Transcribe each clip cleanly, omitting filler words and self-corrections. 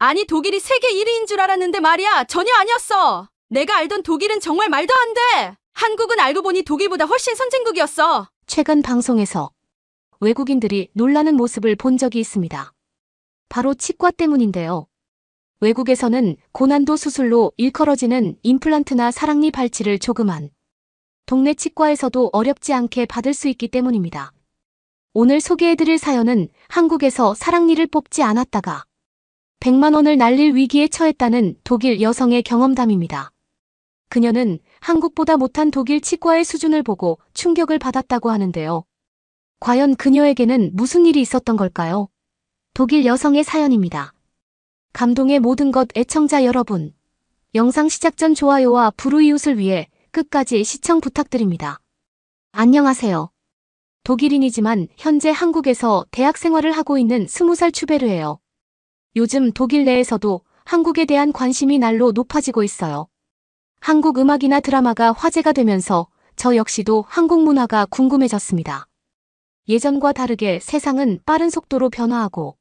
아니, 독일이 세계 1위인 줄 알았는데 말이야. 전혀 아니었어. 내가 알던 독일은 정말 말도 안 돼. 한국은 알고 보니 독일보다 훨씬 선진국이었어. 최근 방송에서 외국인들이 놀라는 모습을 본 적이 있습니다. 바로 치과 때문인데요. 외국에서는 고난도 수술로 일컬어지는 임플란트나 사랑니 발치를 조그만 동네 치과에서도 어렵지 않게 받을 수 있기 때문입니다. 오늘 소개해드릴 사연은 한국에서 사랑니를 뽑지 않았다가 100만 원을 날릴 위기에 처했다는 독일 여성의 경험담입니다. 그녀는 한국보다 못한 독일 치과의 수준을 보고 충격을 받았다고 하는데요. 과연 그녀에게는 무슨 일이 있었던 걸까요? 독일 여성의 사연입니다. 감동의 모든 것 애청자 여러분. 영상 시작 전 좋아요와 불우이웃을 위해 끝까지 시청 부탁드립니다. 안녕하세요. 독일인이지만 현재 한국에서 대학 생활을 하고 있는 20살 추베르예요. 요즘 독일 내에서도 한국에 대한 관심이 날로 높아지고 있어요. 한국 음악이나 드라마가 화제가 되면서 저 역시도 한국 문화가 궁금해졌습니다. 예전과 다르게 세상은 빠른 속도로 변화하고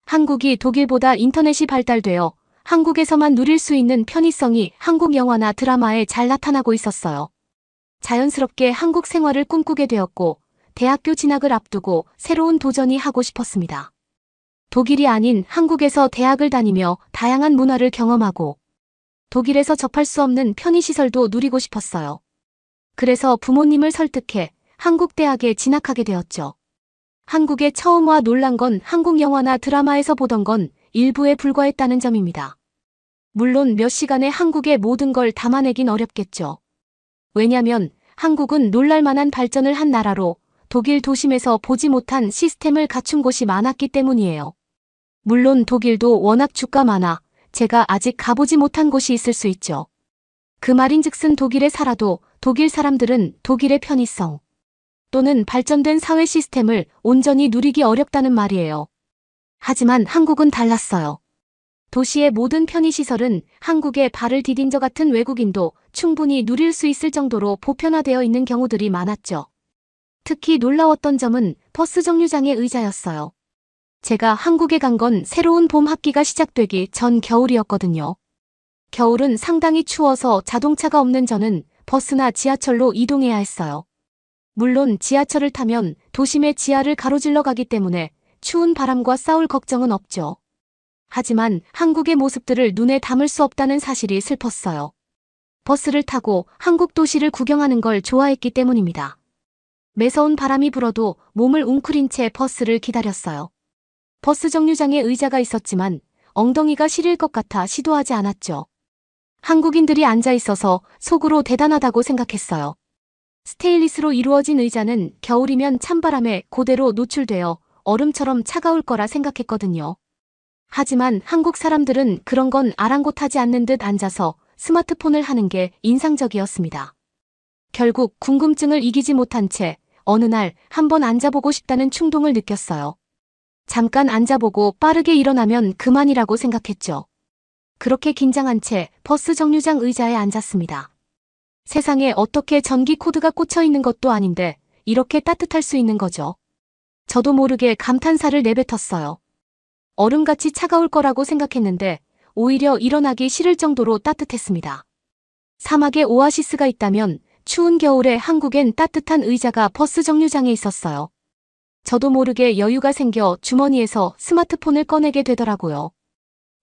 한국이 독일보다 인터넷이 발달되어 한국에서만 누릴 수 있는 편의성이 한국 영화나 드라마에 잘 나타나고 있었어요. 자연스럽게 한국 생활을 꿈꾸게 되었고 대학교 진학을 앞두고 새로운 도전이 하고 싶었습니다. 독일이 아닌 한국에서 대학을 다니며 다양한 문화를 경험하고 독일에서 접할 수 없는 편의시설도 누리고 싶었어요. 그래서 부모님을 설득해 한국 대학에 진학하게 되었죠. 한국에 처음 와 놀란 건 한국 영화나 드라마에서 보던 건 일부에 불과했다는 점입니다. 물론 몇 시간에 한국의 모든 걸 담아내긴 어렵겠죠. 왜냐면 한국은 놀랄만한 발전을 한 나라로 독일 도심에서 보지 못한 시스템을 갖춘 곳이 많았기 때문이에요. 물론 독일도 워낙 주가 많아 제가 아직 가보지 못한 곳이 있을 수 있죠. 그 말인즉슨 독일에 살아도 독일 사람들은 독일의 편의성 또는 발전된 사회 시스템을 온전히 누리기 어렵다는 말이에요. 하지만 한국은 달랐어요. 도시의 모든 편의시설은 한국에 발을 디딘 저 같은 외국인도 충분히 누릴 수 있을 정도로 보편화되어 있는 경우들이 많았죠. 특히 놀라웠던 점은 버스 정류장의 의자였어요. 제가 한국에 간 건 새로운 봄 학기가 시작되기 전 겨울이었거든요. 겨울은 상당히 추워서 자동차가 없는 저는 버스나 지하철로 이동해야 했어요. 물론 지하철을 타면 도심의 지하를 가로질러 가기 때문에 추운 바람과 싸울 걱정은 없죠. 하지만 한국의 모습들을 눈에 담을 수 없다는 사실이 슬펐어요. 버스를 타고 한국 도시를 구경하는 걸 좋아했기 때문입니다. 매서운 바람이 불어도 몸을 웅크린 채 버스를 기다렸어요. 버스 정류장에 의자가 있었지만 엉덩이가 시릴 것 같아 시도하지 않았죠. 한국인들이 앉아 있어서 속으로 대단하다고 생각했어요. 스테인리스로 이루어진 의자는 겨울이면 찬바람에 그대로 노출되어 얼음처럼 차가울 거라 생각했거든요. 하지만 한국 사람들은 그런 건 아랑곳하지 않는 듯 앉아서 스마트폰을 하는 게 인상적이었습니다. 결국 궁금증을 이기지 못한 채 어느 날 한번 앉아보고 싶다는 충동을 느꼈어요. 잠깐 앉아보고 빠르게 일어나면 그만이라고 생각했죠. 그렇게 긴장한 채 버스 정류장 의자에 앉았습니다. 세상에 어떻게 전기 코드가 꽂혀 있는 것도 아닌데 이렇게 따뜻할 수 있는 거죠. 저도 모르게 감탄사를 내뱉었어요. 얼음같이 차가울 거라고 생각했는데 오히려 일어나기 싫을 정도로 따뜻했습니다. 사막에 오아시스가 있다면 추운 겨울에 한국엔 따뜻한 의자가 버스 정류장에 있었어요. 저도 모르게 여유가 생겨 주머니에서 스마트폰을 꺼내게 되더라고요.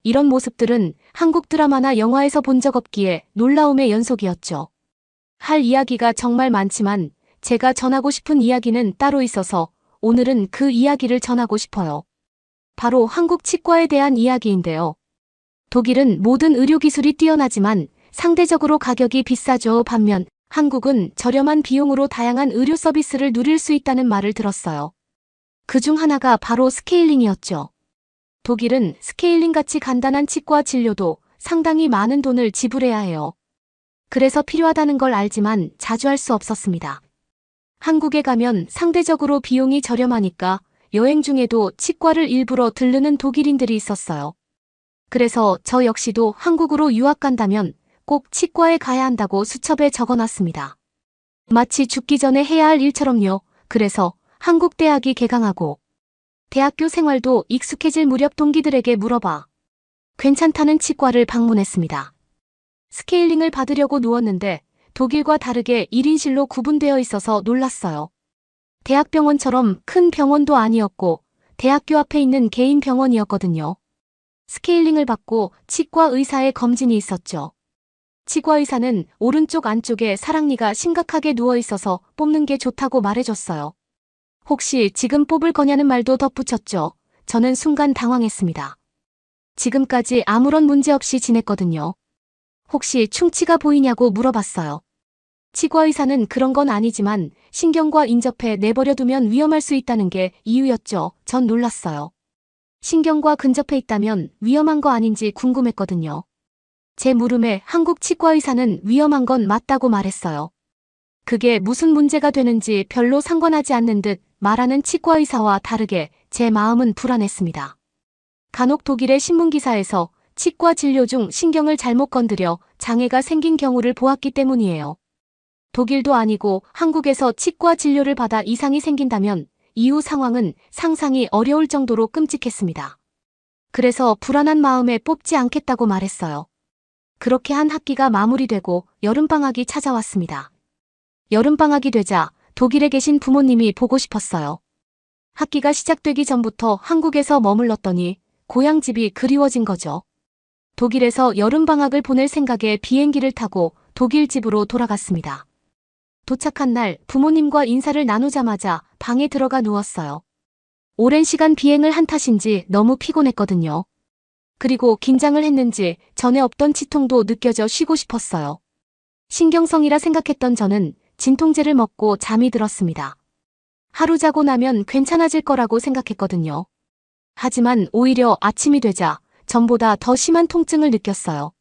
이런 모습들은 한국 드라마나 영화에서 본 적 없기에 놀라움의 연속이었죠. 할 이야기가 정말 많지만 제가 전하고 싶은 이야기는 따로 있어서 오늘은 그 이야기를 전하고 싶어요. 바로 한국 치과에 대한 이야기인데요. 독일은 모든 의료기술이 뛰어나지만 상대적으로 가격이 비싸죠. 반면 한국은 저렴한 비용으로 다양한 의료 서비스를 누릴 수 있다는 말을 들었어요. 그중 하나가 바로 스케일링이었죠. 독일은 스케일링같이 간단한 치과 진료도 상당히 많은 돈을 지불해야 해요. 그래서 필요하다는 걸 알지만 자주 할 수 없었습니다. 한국에 가면 상대적으로 비용이 저렴하니까 여행 중에도 치과를 일부러 들르는 독일인들이 있었어요. 그래서 저 역시도 한국으로 유학 간다면 꼭 치과에 가야 한다고 수첩에 적어놨습니다. 마치 죽기 전에 해야 할 일처럼요. 그래서 한국 대학이 개강하고 대학교 생활도 익숙해질 무렵 동기들에게 물어봐. 괜찮다는 치과를 방문했습니다. 스케일링을 받으려고 누웠는데 독일과 다르게 1인실로 구분되어 있어서 놀랐어요. 대학병원처럼 큰 병원도 아니었고 대학교 앞에 있는 개인 병원이었거든요. 스케일링을 받고 치과 의사의 검진이 있었죠. 치과 의사는 오른쪽 안쪽에 사랑니가 심각하게 누워 있어서 뽑는 게 좋다고 말해줬어요. 혹시 지금 뽑을 거냐는 말도 덧붙였죠. 저는 순간 당황했습니다. 지금까지 아무런 문제 없이 지냈거든요. 혹시 충치가 보이냐고 물어봤어요. 치과 의사는 그런 건 아니지만 신경과 인접해 내버려 두면 위험할 수 있다는 게 이유였죠. 전 놀랐어요. 신경과 근접해 있다면 위험한 거 아닌지 궁금했거든요. 제 물음에 한국 치과 의사는 위험한 건 맞다고 말했어요. 그게 무슨 문제가 되는지 별로 상관하지 않는 듯 말하는 치과 의사와 다르게 제 마음은 불안했습니다. 간혹 독일의 신문기사에서 치과 진료 중 신경을 잘못 건드려 장애가 생긴 경우를 보았기 때문이에요. 독일도 아니고 한국에서 치과 진료를 받아 이상이 생긴다면 이후 상황은 상상이 어려울 정도로 끔찍했습니다. 그래서 불안한 마음에 뽑지 않겠다고 말했어요. 그렇게 한 학기가 마무리되고 여름방학이 찾아왔습니다. 여름방학이 되자 독일에 계신 부모님이 보고 싶었어요. 학기가 시작되기 전부터 한국에서 머물렀더니 고향집이 그리워진 거죠. 독일에서 여름방학을 보낼 생각에 비행기를 타고 독일 집으로 돌아갔습니다. 도착한 날 부모님과 인사를 나누자마자 방에 들어가 누웠어요. 오랜 시간 비행을 한 탓인지 너무 피곤했거든요. 그리고 긴장을 했는지 전에 없던 치통도 느껴져 쉬고 싶었어요. 신경성이라 생각했던 저는 진통제를 먹고 잠이 들었습니다. 하루 자고 나면 괜찮아질 거라고 생각했거든요. 하지만 오히려 아침이 되자 전보다 더 심한 통증을 느꼈어요.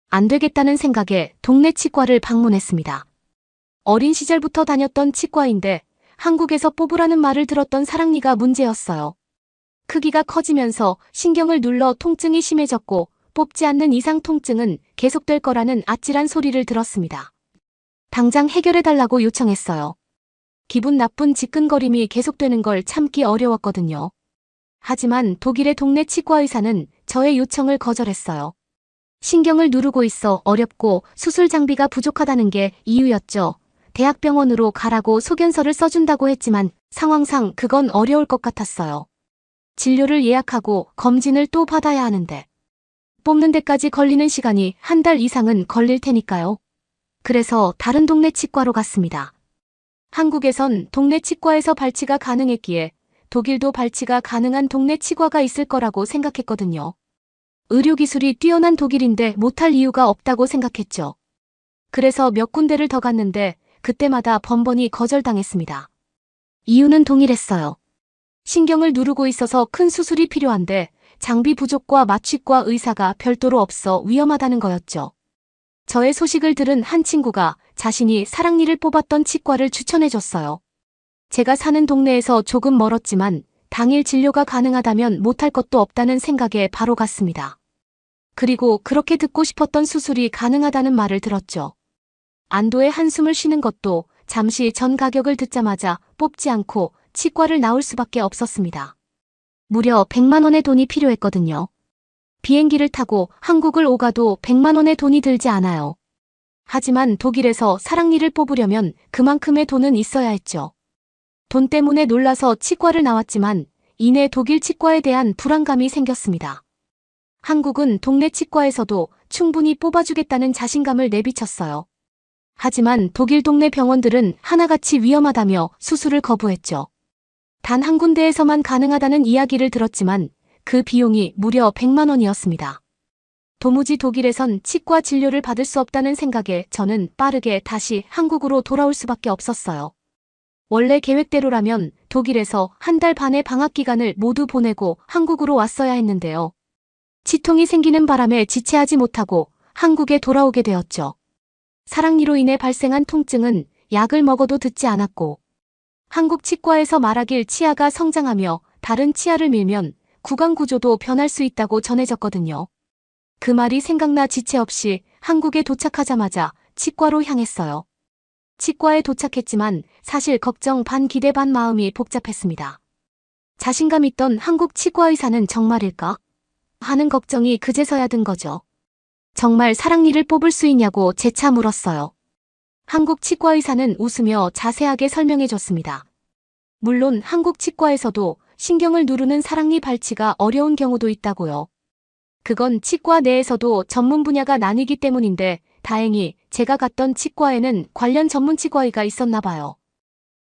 안 되겠다는 생각에 동네 치과를 방문했습니다. 어린 시절부터 다녔던 치과인데 한국에서 뽑으라는 말을 들었던 사랑니가 문제였어요. 크기가 커지면서 신경을 눌러 통증이 심해졌고 뽑지 않는 이상 통증은 계속될 거라는 아찔한 소리를 들었습니다. 당장 해결해달라고 요청했어요. 기분 나쁜 지끈거림이 계속되는 걸 참기 어려웠거든요. 하지만 독일의 동네 치과 의사는 저의 요청을 거절했어요. 신경을 누르고 있어 어렵고 수술 장비가 부족하다는 게 이유였죠. 대학병원으로 가라고 소견서를 써준다고 했지만 상황상 그건 어려울 것 같았어요. 진료를 예약하고 검진을 또 받아야 하는데 뽑는 데까지 걸리는 시간이 한 달 이상은 걸릴 테니까요. 그래서 다른 동네 치과로 갔습니다. 한국에선 동네 치과에서 발치가 가능했기에 독일도 발치가 가능한 동네 치과가 있을 거라고 생각했거든요. 의료기술이 뛰어난 독일인데 못할 이유가 없다고 생각했죠. 그래서 몇 군데를 더 갔는데 그때마다 번번이 거절당했습니다. 이유는 동일했어요. 신경을 누르고 있어서 큰 수술이 필요한데 장비 부족과 마취과 의사가 별도로 없어 위험하다는 거였죠. 저의 소식을 들은 한 친구가 자신이 사랑니를 뽑았던 치과를 추천해줬어요. 제가 사는 동네에서 조금 멀었지만 당일 진료가 가능하다면 못할 것도 없다는 생각에 바로 갔습니다. 그리고 그렇게 듣고 싶었던 수술이 가능하다는 말을 들었죠. 안도의 한숨을 쉬는 것도 잠시 전 가격을 듣자마자 뽑지 않고 치과를 나올 수밖에 없었습니다. 무려 100만 원의 돈이 필요했거든요. 비행기를 타고 한국을 오가도 100만 원의 돈이 들지 않아요. 하지만 독일에서 사랑니를 뽑으려면 그만큼의 돈은 있어야 했죠. 돈 때문에 놀라서 치과를 나왔지만 이내 독일 치과에 대한 불안감이 생겼습니다. 한국은 동네 치과에서도 충분히 뽑아주겠다는 자신감을 내비쳤어요. 하지만 독일 동네 병원들은 하나같이 위험하다며 수술을 거부했죠. 단 한 군데에서만 가능하다는 이야기를 들었지만 그 비용이 무려 100만 원이었습니다. 도무지 독일에선 치과 진료를 받을 수 없다는 생각에 저는 빠르게 다시 한국으로 돌아올 수밖에 없었어요. 원래 계획대로라면 독일에서 한 달 반의 방학 기간을 모두 보내고 한국으로 왔어야 했는데요. 치통이 생기는 바람에 지체하지 못하고 한국에 돌아오게 되었죠. 사랑니로 인해 발생한 통증은 약을 먹어도 듣지 않았고 한국 치과에서 말하길 치아가 성장하며 다른 치아를 밀면 구강 구조도 변할 수 있다고 전해졌거든요. 그 말이 생각나 지체 없이 한국에 도착하자마자 치과로 향했어요. 치과에 도착했지만 사실 걱정 반 기대 반 마음이 복잡했습니다. 자신감 있던 한국 치과 의사는 정말일까? 하는 걱정이 그제서야 든 거죠. 정말 사랑니를 뽑을 수 있냐고 재차 물었어요. 한국 치과의사는 웃으며 자세하게 설명해 줬습니다. 물론 한국 치과에서도 신경을 누르는 사랑니 발치가 어려운 경우도 있다고요. 그건 치과 내에서도 전문 분야가 나뉘기 때문인데 다행히 제가 갔던 치과에는 관련 전문 치과의가 있었나 봐요.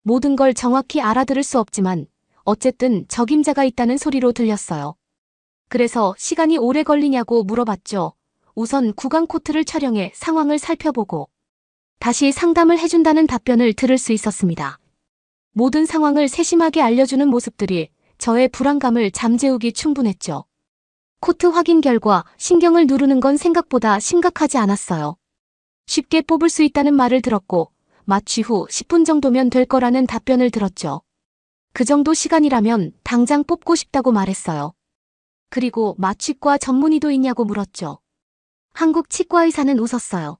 모든 걸 정확히 알아들을 수 없지만 어쨌든 적임자가 있다는 소리로 들렸어요. 그래서 시간이 오래 걸리냐고 물어봤죠. 우선 구강 코트를 촬영해 상황을 살펴보고 다시 상담을 해준다는 답변을 들을 수 있었습니다. 모든 상황을 세심하게 알려주는 모습들이 저의 불안감을 잠재우기 충분했죠. 코트 확인 결과 신경을 누르는 건 생각보다 심각하지 않았어요. 쉽게 뽑을 수 있다는 말을 들었고 마취 후 10분 정도면 될 거라는 답변을 들었죠. 그 정도 시간이라면 당장 뽑고 싶다고 말했어요. 그리고 마취과 전문의도 있냐고 물었죠. 한국 치과의사는 웃었어요.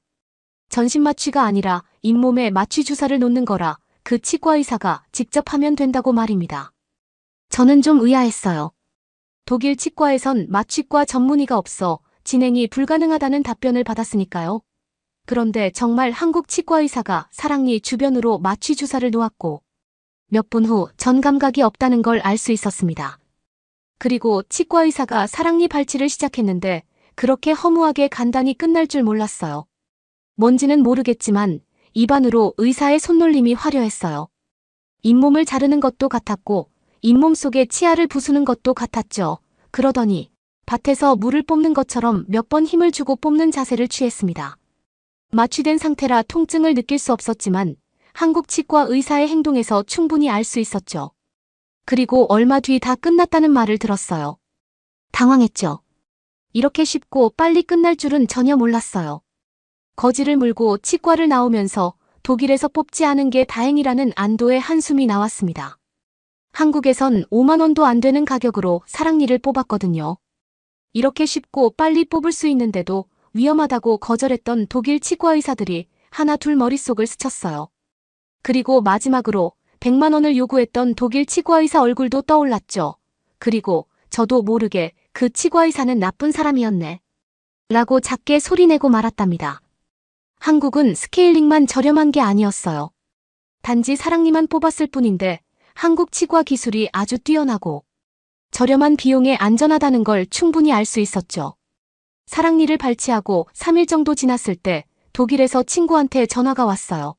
전신 마취가 아니라 잇몸에 마취 주사를 놓는 거라 그 치과의사가 직접 하면 된다고 말입니다. 저는 좀 의아했어요. 독일 치과에선 마취과 전문의가 없어 진행이 불가능하다는 답변을 받았으니까요. 그런데 정말 한국 치과의사가 사랑니 주변으로 마취 주사를 놓았고 몇 분 후 전 감각이 없다는 걸 알 수 있었습니다. 그리고 치과의사가 사랑니 발치를 시작했는데 그렇게 허무하게 간단히 끝날 줄 몰랐어요. 뭔지는 모르겠지만 입안으로 의사의 손놀림이 화려했어요. 잇몸을 자르는 것도 같았고 잇몸 속에 치아를 부수는 것도 같았죠. 그러더니 밭에서 물을 뽑는 것처럼 몇 번 힘을 주고 뽑는 자세를 취했습니다. 마취된 상태라 통증을 느낄 수 없었지만 한국 치과 의사의 행동에서 충분히 알 수 있었죠. 그리고 얼마 뒤 다 끝났다는 말을 들었어요. 당황했죠. 이렇게 쉽고 빨리 끝날 줄은 전혀 몰랐어요. 거지를 물고 치과를 나오면서 독일에서 뽑지 않은 게 다행이라는 안도의 한숨이 나왔습니다. 한국에선 5만 원도 안 되는 가격으로 사랑니를 뽑았거든요. 이렇게 쉽고 빨리 뽑을 수 있는데도 위험하다고 거절했던 독일 치과 의사들이 하나 둘 머릿속을 스쳤어요. 그리고 마지막으로 100만 원을 요구했던 독일 치과 의사 얼굴도 떠올랐죠. 그리고 저도 모르게 그 치과 의사는 나쁜 사람이었네. 라고 작게 소리내고 말았답니다. 한국은 스케일링만 저렴한 게 아니었어요. 단지 사랑니만 뽑았을 뿐인데 한국 치과 기술이 아주 뛰어나고 저렴한 비용에 안전하다는 걸 충분히 알 수 있었죠. 사랑니를 발치하고 3일 정도 지났을 때 독일에서 친구한테 전화가 왔어요.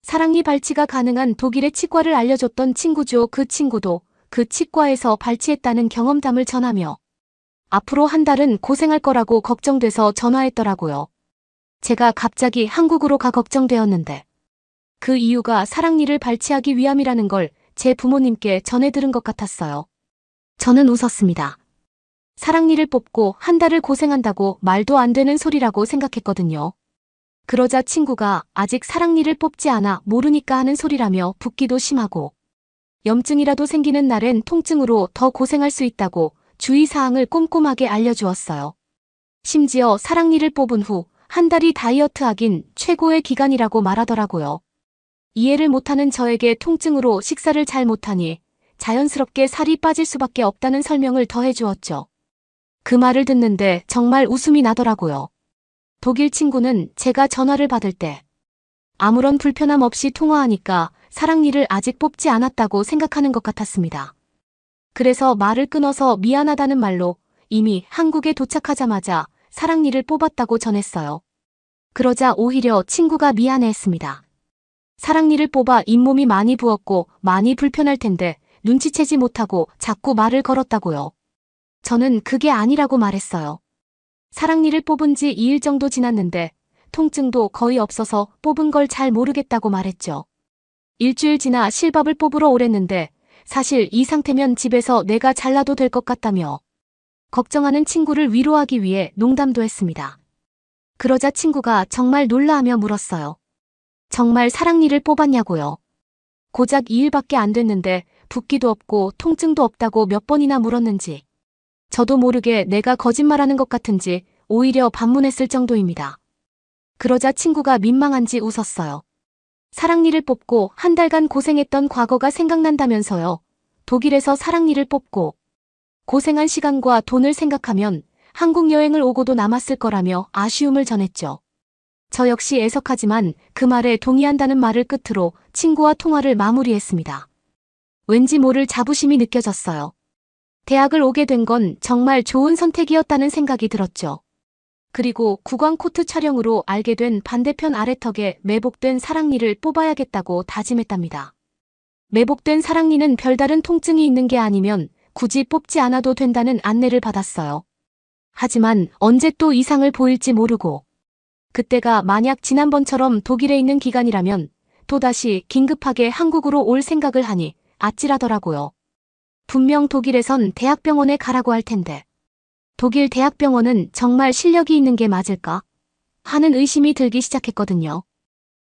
사랑니 발치가 가능한 독일의 치과를 알려줬던 친구죠. 그 친구도 그 치과에서 발치했다는 경험담을 전하며 앞으로 한 달은 고생할 거라고 걱정돼서 전화했더라고요. 제가 갑자기 한국으로 가 걱정되었는데 그 이유가 사랑니를 발치하기 위함이라는 걸 제 부모님께 전해 들은 것 같았어요. 저는 웃었습니다. 사랑니를 뽑고 한 달을 고생한다고 말도 안 되는 소리라고 생각했거든요. 그러자 친구가 아직 사랑니를 뽑지 않아 모르니까 하는 소리라며 붓기도 심하고 염증이라도 생기는 날엔 통증으로 더 고생할 수 있다고 주의사항을 꼼꼼하게 알려주었어요. 심지어 사랑니를 뽑은 후 한 달이 다이어트하긴 최고의 기간이라고 말하더라고요. 이해를 못하는 저에게 통증으로 식사를 잘 못하니 자연스럽게 살이 빠질 수밖에 없다는 설명을 더해주었죠. 그 말을 듣는데 정말 웃음이 나더라고요. 독일 친구는 제가 전화를 받을 때 아무런 불편함 없이 통화하니까 사랑니를 아직 뽑지 않았다고 생각하는 것 같았습니다. 그래서 말을 끊어서 미안하다는 말로 이미 한국에 도착하자마자 사랑니를 뽑았다고 전했어요. 그러자 오히려 친구가 미안해했습니다. 사랑니를 뽑아 잇몸이 많이 부었고 많이 불편할 텐데 눈치채지 못하고 자꾸 말을 걸었다고요. 저는 그게 아니라고 말했어요. 사랑니를 뽑은 지 2일 정도 지났는데 통증도 거의 없어서 뽑은 걸 잘 모르겠다고 말했죠. 일주일 지나 실밥을 뽑으러 오랬는데 사실 이 상태면 집에서 내가 잘라도 될 것 같다며 걱정하는 친구를 위로하기 위해 농담도 했습니다. 그러자 친구가 정말 놀라하며 물었어요. 정말 사랑니를 뽑았냐고요. 고작 2일밖에 안 됐는데 붓기도 없고 통증도 없다고 몇 번이나 물었는지 저도 모르게 내가 거짓말하는 것 같은지 오히려 반문했을 정도입니다. 그러자 친구가 민망한지 웃었어요. 사랑니를 뽑고 한 달간 고생했던 과거가 생각난다면서요. 독일에서 사랑니를 뽑고 고생한 시간과 돈을 생각하면 한국 여행을 오고도 남았을 거라며 아쉬움을 전했죠. 저 역시 애석하지만 그 말에 동의한다는 말을 끝으로 친구와 통화를 마무리했습니다. 왠지 모를 자부심이 느껴졌어요. 대학을 오게 된 건 정말 좋은 선택이었다는 생각이 들었죠. 그리고 구강 코트 촬영으로 알게 된 반대편 아래턱에 매복된 사랑니를 뽑아야겠다고 다짐했답니다. 매복된 사랑니는 별다른 통증이 있는 게 아니면 굳이 뽑지 않아도 된다는 안내를 받았어요. 하지만 언제 또 이상을 보일지 모르고 그때가 만약 지난번처럼 독일에 있는 기간이라면 또다시 긴급하게 한국으로 올 생각을 하니 아찔하더라고요. 분명 독일에선 대학병원에 가라고 할 텐데 독일 대학병원은 정말 실력이 있는 게 맞을까? 하는 의심이 들기 시작했거든요.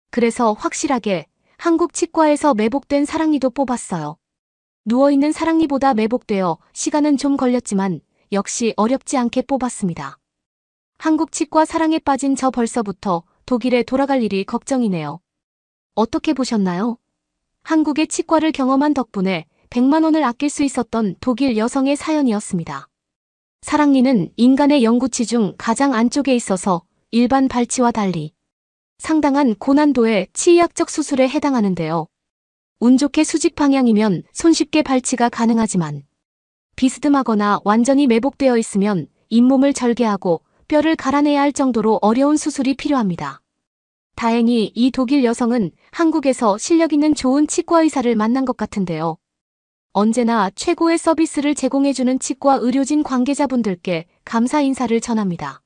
그래서 확실하게 한국 치과에서 매복된 사랑니도 뽑았어요. 누워있는 사랑니보다 매복되어 시간은 좀 걸렸지만 역시 어렵지 않게 뽑았습니다. 한국 치과 사랑에 빠진 저 벌써부터 독일에 돌아갈 일이 걱정이네요. 어떻게 보셨나요? 한국의 치과를 경험한 덕분에 100만 원을 아낄 수 있었던 독일 여성의 사연이었습니다. 사랑니는 인간의 영구치 중 가장 안쪽에 있어서 일반 발치와 달리 상당한 고난도의 치의학적 수술에 해당하는데요. 운 좋게 수직 방향이면 손쉽게 발치가 가능하지만 비스듬하거나 완전히 매복되어 있으면 잇몸을 절개하고 뼈를 갈아내야 할 정도로 어려운 수술이 필요합니다. 다행히 이 독일 여성은 한국에서 실력 있는 좋은 치과 의사를 만난 것 같은데요. 언제나 최고의 서비스를 제공해주는 치과 의료진 관계자분들께 감사 인사를 전합니다.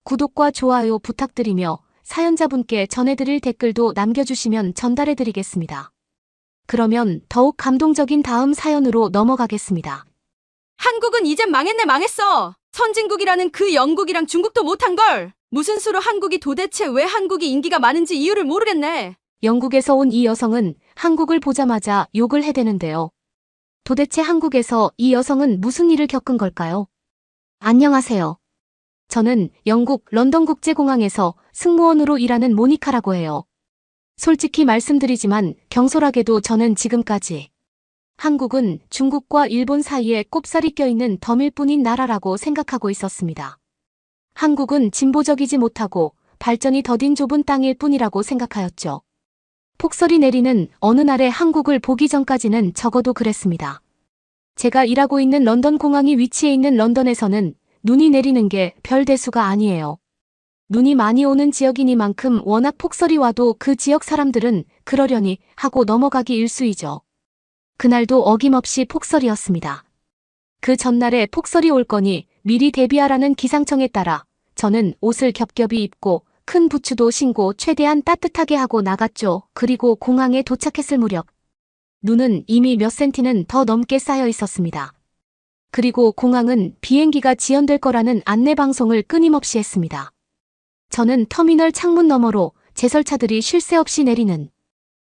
구독과 좋아요 부탁드리며 사연자분께 전해드릴 댓글도 남겨주시면 전달해드리겠습니다. 그러면 더욱 감동적인 다음 사연으로 넘어가겠습니다. 한국은 이젠 망했네 망했어. 선진국이라는 그 영국이랑 중국도 못한걸. 무슨 수로 한국이 도대체 왜 한국이 인기가 많은지 이유를 모르겠네. 영국에서 온 이 여성은 한국을 보자마자 욕을 해대는데요. 도대체 한국에서 이 여성은 무슨 일을 겪은 걸까요? 안녕하세요. 저는 영국 런던국제공항에서 승무원으로 일하는 모니카라고 해요. 솔직히 말씀드리지만 경솔하게도 저는 지금까지 한국은 중국과 일본 사이에 꼽살이 껴있는 덤일 뿐인 나라라고 생각하고 있었습니다. 한국은 진보적이지 못하고 발전이 더딘 좁은 땅일 뿐이라고 생각하였죠. 폭설이 내리는 어느 날에 한국을 보기 전까지는 적어도 그랬습니다. 제가 일하고 있는 런던 공항이 위치해 있는 런던에서는 눈이 내리는 게 별 대수가 아니에요. 눈이 많이 오는 지역이니만큼 워낙 폭설이 와도 그 지역 사람들은 그러려니 하고 넘어가기 일쑤이죠. 그날도 어김없이 폭설이었습니다. 그 전날에 폭설이 올 거니 미리 대비하라는 기상청에 따라 저는 옷을 겹겹이 입고 큰 부츠도 신고 최대한 따뜻하게 하고 나갔죠. 그리고 공항에 도착했을 무렵 눈은 이미 몇 센티는 더 넘게 쌓여 있었습니다. 그리고 공항은 비행기가 지연될 거라는 안내 방송을 끊임없이 했습니다. 저는 터미널 창문 너머로 제설차들이 쉴 새 없이 내리는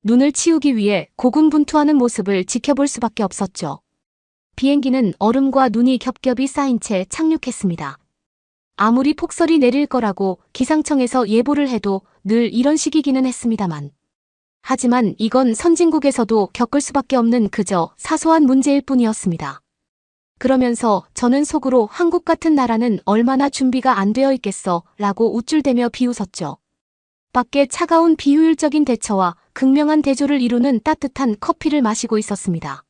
눈을 치우기 위해 고군분투하는 모습을 지켜볼 수밖에 없었죠. 비행기는 얼음과 눈이 겹겹이 쌓인 채 착륙했습니다. 아무리 폭설이 내릴 거라고 기상청에서 예보를 해도 늘 이런 식이기는 했습니다만. 하지만 이건 선진국에서도 겪을 수밖에 없는 그저 사소한 문제일 뿐이었습니다. 그러면서 저는 속으로 한국 같은 나라는 얼마나 준비가 안 되어 있겠어 라고 우쭐대며 비웃었죠. 밖에 차가운 비효율적인 대처와 극명한 대조를 이루는 따뜻한 커피를 마시고 있었습니다.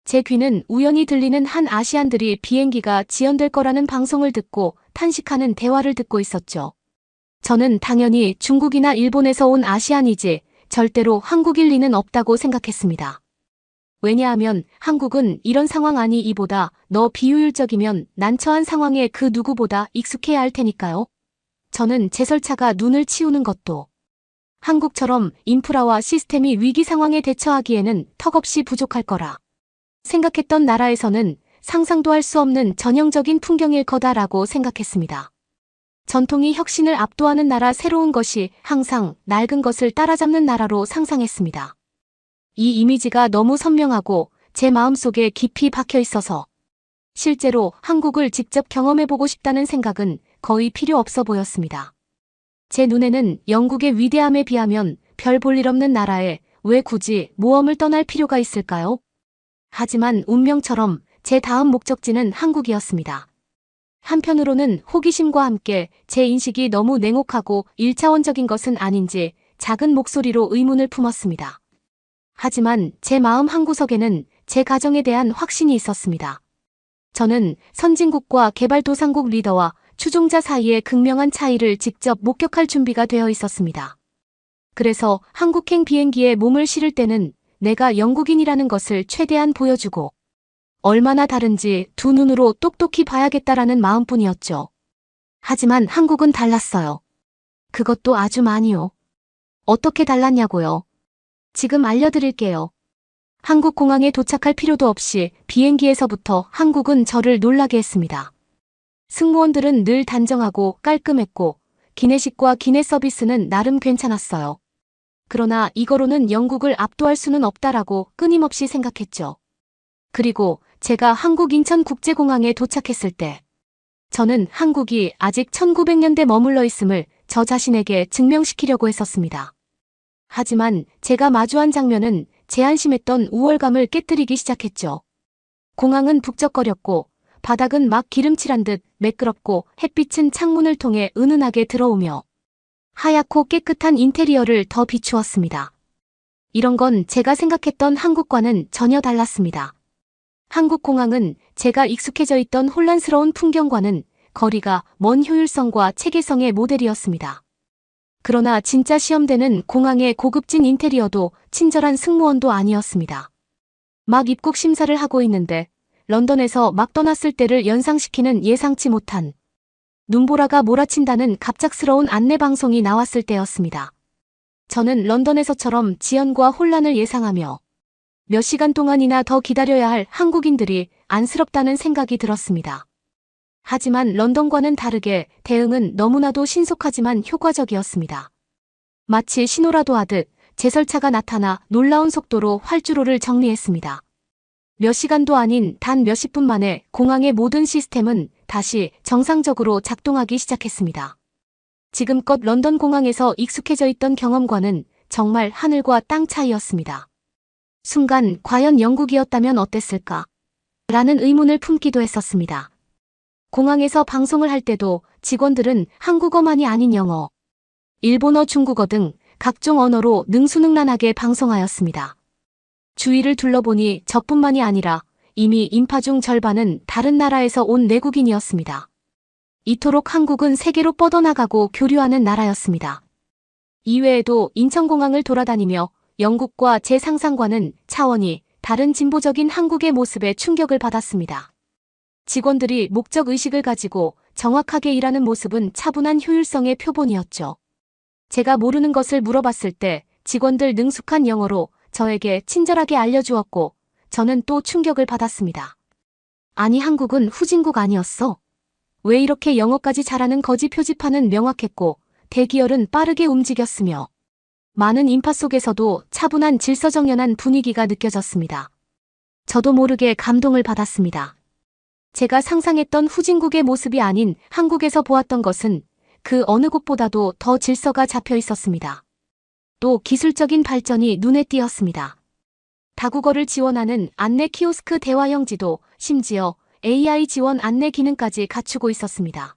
제 귀는 우연히 들리는 한 아시안들이 비행기가 지연될 거라는 방송을 듣고 탄식하는 대화를 듣고 있었죠. 저는 당연히 중국이나 일본에서 온 아시안이지 절대로 한국일 리는 없다고 생각했습니다. 왜냐하면 한국은 이런 상황 아니 이보다 더 비효율적이면 난처한 상황에 그 누구보다 익숙해야 할 테니까요. 저는 제설차가 눈을 치우는 것도 한국처럼 인프라와 시스템이 위기 상황에 대처하기에는 턱없이 부족할 거라 생각했던 나라에서는 상상도 할 수 없는 전형적인 풍경일 거다라고 생각했습니다. 전통이 혁신을 압도하는 나라, 새로운 것이 항상 낡은 것을 따라잡는 나라로 상상했습니다. 이 이미지가 너무 선명하고 제 마음속에 깊이 박혀 있어서 실제로 한국을 직접 경험해보고 싶다는 생각은 거의 필요 없어 보였습니다. 제 눈에는 영국의 위대함에 비하면 별 볼 일 없는 나라에 왜 굳이 모험을 떠날 필요가 있을까요? 하지만 운명처럼 제 다음 목적지는 한국이었습니다. 한편으로는 호기심과 함께 제 인식이 너무 냉혹하고 일차원적인 것은 아닌지 작은 목소리로 의문을 품었습니다. 하지만 제 마음 한구석에는 제 가정에 대한 확신이 있었습니다. 저는 선진국과 개발도상국 리더와 추종자 사이의 극명한 차이를 직접 목격할 준비가 되어 있었습니다. 그래서 한국행 비행기에 몸을 실을 때는 내가 영국인이라는 것을 최대한 보여주고 얼마나 다른지 두 눈으로 똑똑히 봐야겠다라는 마음뿐이었죠. 하지만 한국은 달랐어요. 그것도 아주 많이요. 어떻게 달랐냐고요? 지금 알려드릴게요. 한국 공항에 도착할 필요도 없이 비행기에서부터 한국은 저를 놀라게 했습니다. 승무원들은 늘 단정하고 깔끔했고 기내식과 기내 서비스는 나름 괜찮았어요. 그러나 이거로는 영국을 압도할 수는 없다라고 끊임없이 생각했죠. 그리고 제가 한국 인천국제공항에 도착했을 때 저는 한국이 아직 1900년대 머물러 있음을 저 자신에게 증명시키려고 했었습니다. 하지만 제가 마주한 장면은 제 안심했던 우월감을 깨뜨리기 시작했죠. 공항은 북적거렸고 바닥은 막 기름칠한 듯 매끄럽고 햇빛은 창문을 통해 은은하게 들어오며 하얗고 깨끗한 인테리어를 더 비추었습니다. 이런 건 제가 생각했던 한국과는 전혀 달랐습니다. 한국 공항은 제가 익숙해져 있던 혼란스러운 풍경과는 거리가 먼 효율성과 체계성의 모델이었습니다. 그러나 진짜 시험되는 공항의 고급진 인테리어도 친절한 승무원도 아니었습니다. 막 입국 심사를 하고 있는데 런던에서 막 떠났을 때를 연상시키는 예상치 못한 눈보라가 몰아친다는 갑작스러운 안내방송이 나왔을 때였습니다. 저는 런던에서처럼 지연과 혼란을 예상하며 몇 시간 동안이나 더 기다려야 할 한국인들이 안쓰럽다는 생각이 들었습니다. 하지만 런던과는 다르게 대응은 너무나도 신속하지만 효과적이었습니다. 마치 신호라도 하듯 제설차가 나타나 놀라운 속도로 활주로를 정리했습니다. 몇 시간도 아닌 단 몇십 분 만에 공항의 모든 시스템은 다시 정상적으로 작동하기 시작했습니다. 지금껏 런던 공항에서 익숙해져 있던 경험과는 정말 하늘과 땅 차이였습니다. 순간 과연 영국이었다면 어땠을까? 라는 의문을 품기도 했었습니다. 공항에서 방송을 할 때도 직원들은 한국어만이 아닌 영어, 일본어, 중국어 등 각종 언어로 능수능란하게 방송하였습니다. 주위를 둘러보니 저뿐만이 아니라 이미 인파 중 절반은 다른 나라에서 온 내국인이었습니다. 이토록 한국은 세계로 뻗어나가고 교류하는 나라였습니다. 이외에도 인천공항을 돌아다니며 영국과 제 상상과는 차원이 다른 진보적인 한국의 모습에 충격을 받았습니다. 직원들이 목적의식을 가지고 정확하게 일하는 모습은 차분한 효율성의 표본이었죠. 제가 모르는 것을 물어봤을 때 직원들 능숙한 영어로 저에게 친절하게 알려주었고 저는 또 충격을 받았습니다. 아니, 한국은 후진국 아니었어? 왜 이렇게 영어까지 잘하는 거지? 표지판은 명확했고 대기열은 빠르게 움직였으며 많은 인파 속에서도 차분한 질서정연한 분위기가 느껴졌습니다. 저도 모르게 감동을 받았습니다. 제가 상상했던 후진국의 모습이 아닌 한국에서 보았던 것은 그 어느 곳보다도 더 질서가 잡혀 있었습니다. 또 기술적인 발전이 눈에 띄었습니다. 다국어를 지원하는 안내 키오스크 대화형 지도, 심지어 AI 지원 안내 기능까지 갖추고 있었습니다.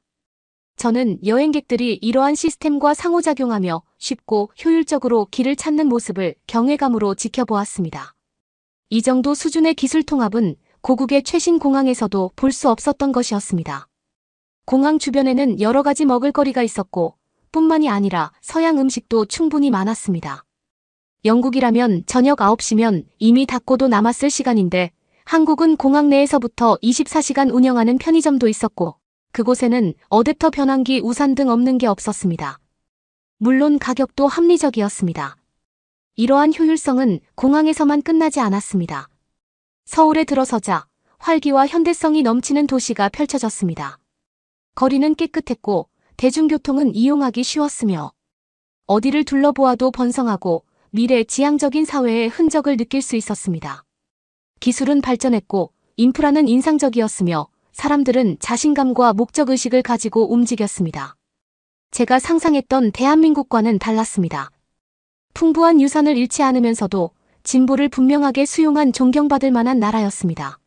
저는 여행객들이 이러한 시스템과 상호작용하며 쉽고 효율적으로 길을 찾는 모습을 경외감으로 지켜보았습니다. 이 정도 수준의 기술 통합은 고국의 최신 공항에서도 볼 수 없었던 것이었습니다. 공항 주변에는 여러 가지 먹을거리가 있었고 뿐만이 아니라 서양 음식도 충분히 많았습니다. 영국이라면 저녁 9시면 이미 닫고도 남았을 시간인데 한국은 공항 내에서부터 24시간 운영하는 편의점도 있었고 그곳에는 어댑터, 변환기, 우산 등 없는 게 없었습니다. 물론 가격도 합리적이었습니다. 이러한 효율성은 공항에서만 끝나지 않았습니다. 서울에 들어서자 활기와 현대성이 넘치는 도시가 펼쳐졌습니다. 거리는 깨끗했고 대중교통은 이용하기 쉬웠으며 어디를 둘러보아도 번성하고 미래지향적인 사회의 흔적을 느낄 수 있었습니다. 기술은 발전했고 인프라는 인상적이었으며 사람들은 자신감과 목적의식을 가지고 움직였습니다. 제가 상상했던 대한민국과는 달랐습니다. 풍부한 유산을 잃지 않으면서도 진보를 분명하게 수용한 존경받을 만한 나라였습니다.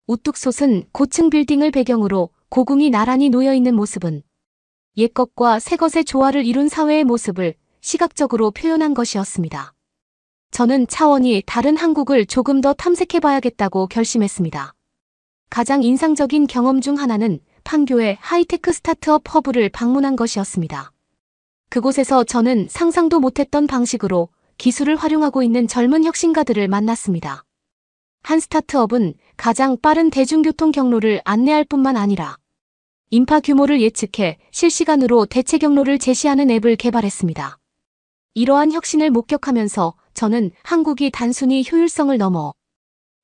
우뚝 솟은 고층 빌딩을 배경으로 고궁이 나란히 놓여있는 모습은 옛것과 새것의 조화를 이룬 사회의 모습을 시각적으로 표현한 것이었습니다. 저는 차원이 다른 한국을 조금 더 탐색해봐야겠다고 결심했습니다. 가장 인상적인 경험 중 하나는 판교의 하이테크 스타트업 허브를 방문한 것이었습니다. 그곳에서 저는 상상도 못했던 방식으로 기술을 활용하고 있는 젊은 혁신가들을 만났습니다. 한 스타트업은 가장 빠른 대중교통 경로를 안내할 뿐만 아니라 인파 규모를 예측해 실시간으로 대체 경로를 제시하는 앱을 개발했습니다. 이러한 혁신을 목격하면서 저는 한국이 단순히 효율성을 넘어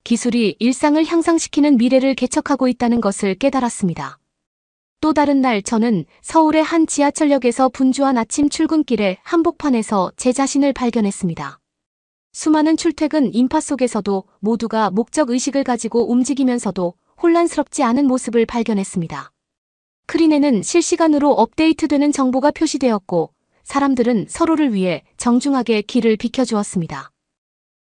기술이 일상을 향상시키는 미래를 개척하고 있다는 것을 깨달았습니다. 또 다른 날 저는 서울의 한 지하철역에서 분주한 아침 출근길의 한복판에서 제 자신을 발견했습니다. 수많은 출퇴근 인파 속에서도 모두가 목적의식을 가지고 움직이면서도 혼란스럽지 않은 모습을 발견했습니다. 크린에는 실시간으로 업데이트되는 정보가 표시되었고 사람들은 서로를 위해 정중하게 길을 비켜주었습니다.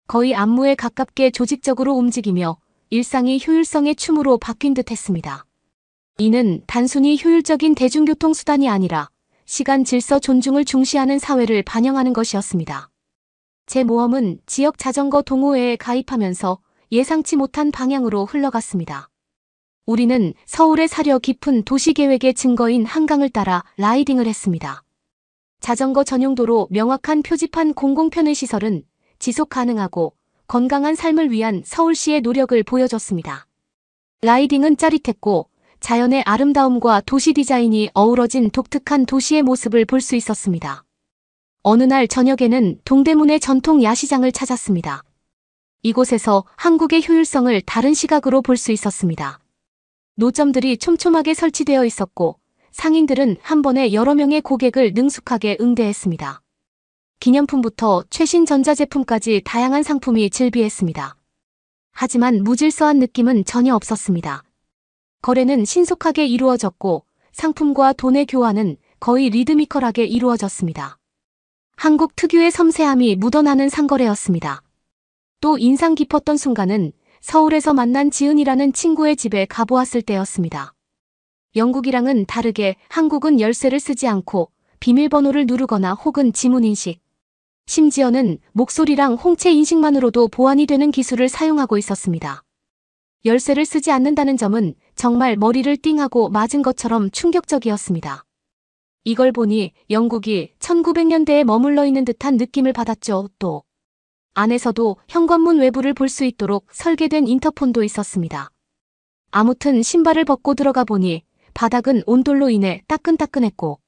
거의 안무에 가깝게 조직적으로 움직이며 일상이 효율성의 춤으로 바뀐 듯 했습니다. 이는 단순히 효율적인 대중교통 수단이 아니라 시간 질서 존중을 중시하는 사회를 반영하는 것이었습니다. 제 모험은 지역 자전거 동호회에 가입하면서 예상치 못한 방향으로 흘러갔습니다. 우리는 서울의 사려 깊은 도시계획의 증거인 한강을 따라 라이딩을 했습니다. 자전거 전용도로 명확한 표지판 공공편의시설은 지속 가능하고 건강한 삶을 위한 서울시의 노력을 보여줬습니다. 라이딩은 짜릿했고 자연의 아름다움과 도시 디자인이 어우러진 독특한 도시의 모습을 볼 수 있었습니다. 어느 날 저녁에는 동대문의 전통 야시장을 찾았습니다. 이곳에서 한국의 효율성을 다른 시각으로 볼 수 있었습니다. 노점들이 촘촘하게 설치되어 있었고 상인들은 한 번에 여러 명의 고객을 능숙하게 응대했습니다. 기념품부터 최신 전자제품까지 다양한 상품이 즐비했습니다. 하지만 무질서한 느낌은 전혀 없었습니다. 거래는 신속하게 이루어졌고 상품과 돈의 교환은 거의 리드미컬하게 이루어졌습니다. 한국 특유의 섬세함이 묻어나는 상거래였습니다. 또 인상 깊었던 순간은 서울에서 만난 지은이라는 친구의 집에 가보았을 때였습니다. 영국이랑은 다르게 한국은 열쇠를 쓰지 않고 비밀번호를 누르거나 혹은 지문인식, 심지어는 목소리랑 홍채 인식만으로도 보안이 되는 기술을 사용하고 있었습니다. 열쇠를 쓰지 않는다는 점은 정말 머리를 띵하고 맞은 것처럼 충격적이었습니다. 이걸 보니 영국이 1900년대에 머물러 있는 듯한 느낌을 받았죠. 또 안에서도 현관문 외부를 볼 수 있도록 설계된 인터폰도 있었습니다. 아무튼 신발을 벗고 들어가 보니 바닥은 온돌로 인해 따끈따끈했고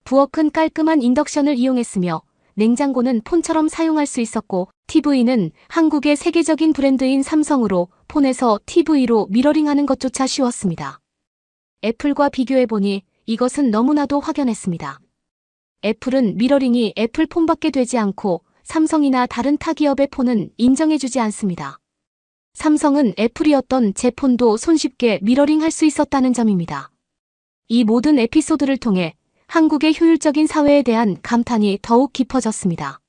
부엌은 깔끔한 인덕션을 이용했으며 냉장고는 폰처럼 사용할 수 있었고 TV는 한국의 세계적인 브랜드인 삼성으로 폰에서 TV로 미러링하는 것조차 쉬웠습니다. 애플과 비교해보니 이것은 너무나도 확연했습니다. 애플은 미러링이 애플 폰밖에 되지 않고 삼성이나 다른 타 기업의 폰은 인정해주지 않습니다. 삼성은 애플이었던 제 폰도 손쉽게 미러링할 수 있었다는 점입니다. 이 모든 에피소드를 통해 한국의 효율적인 사회에 대한 감탄이 더욱 깊어졌습니다.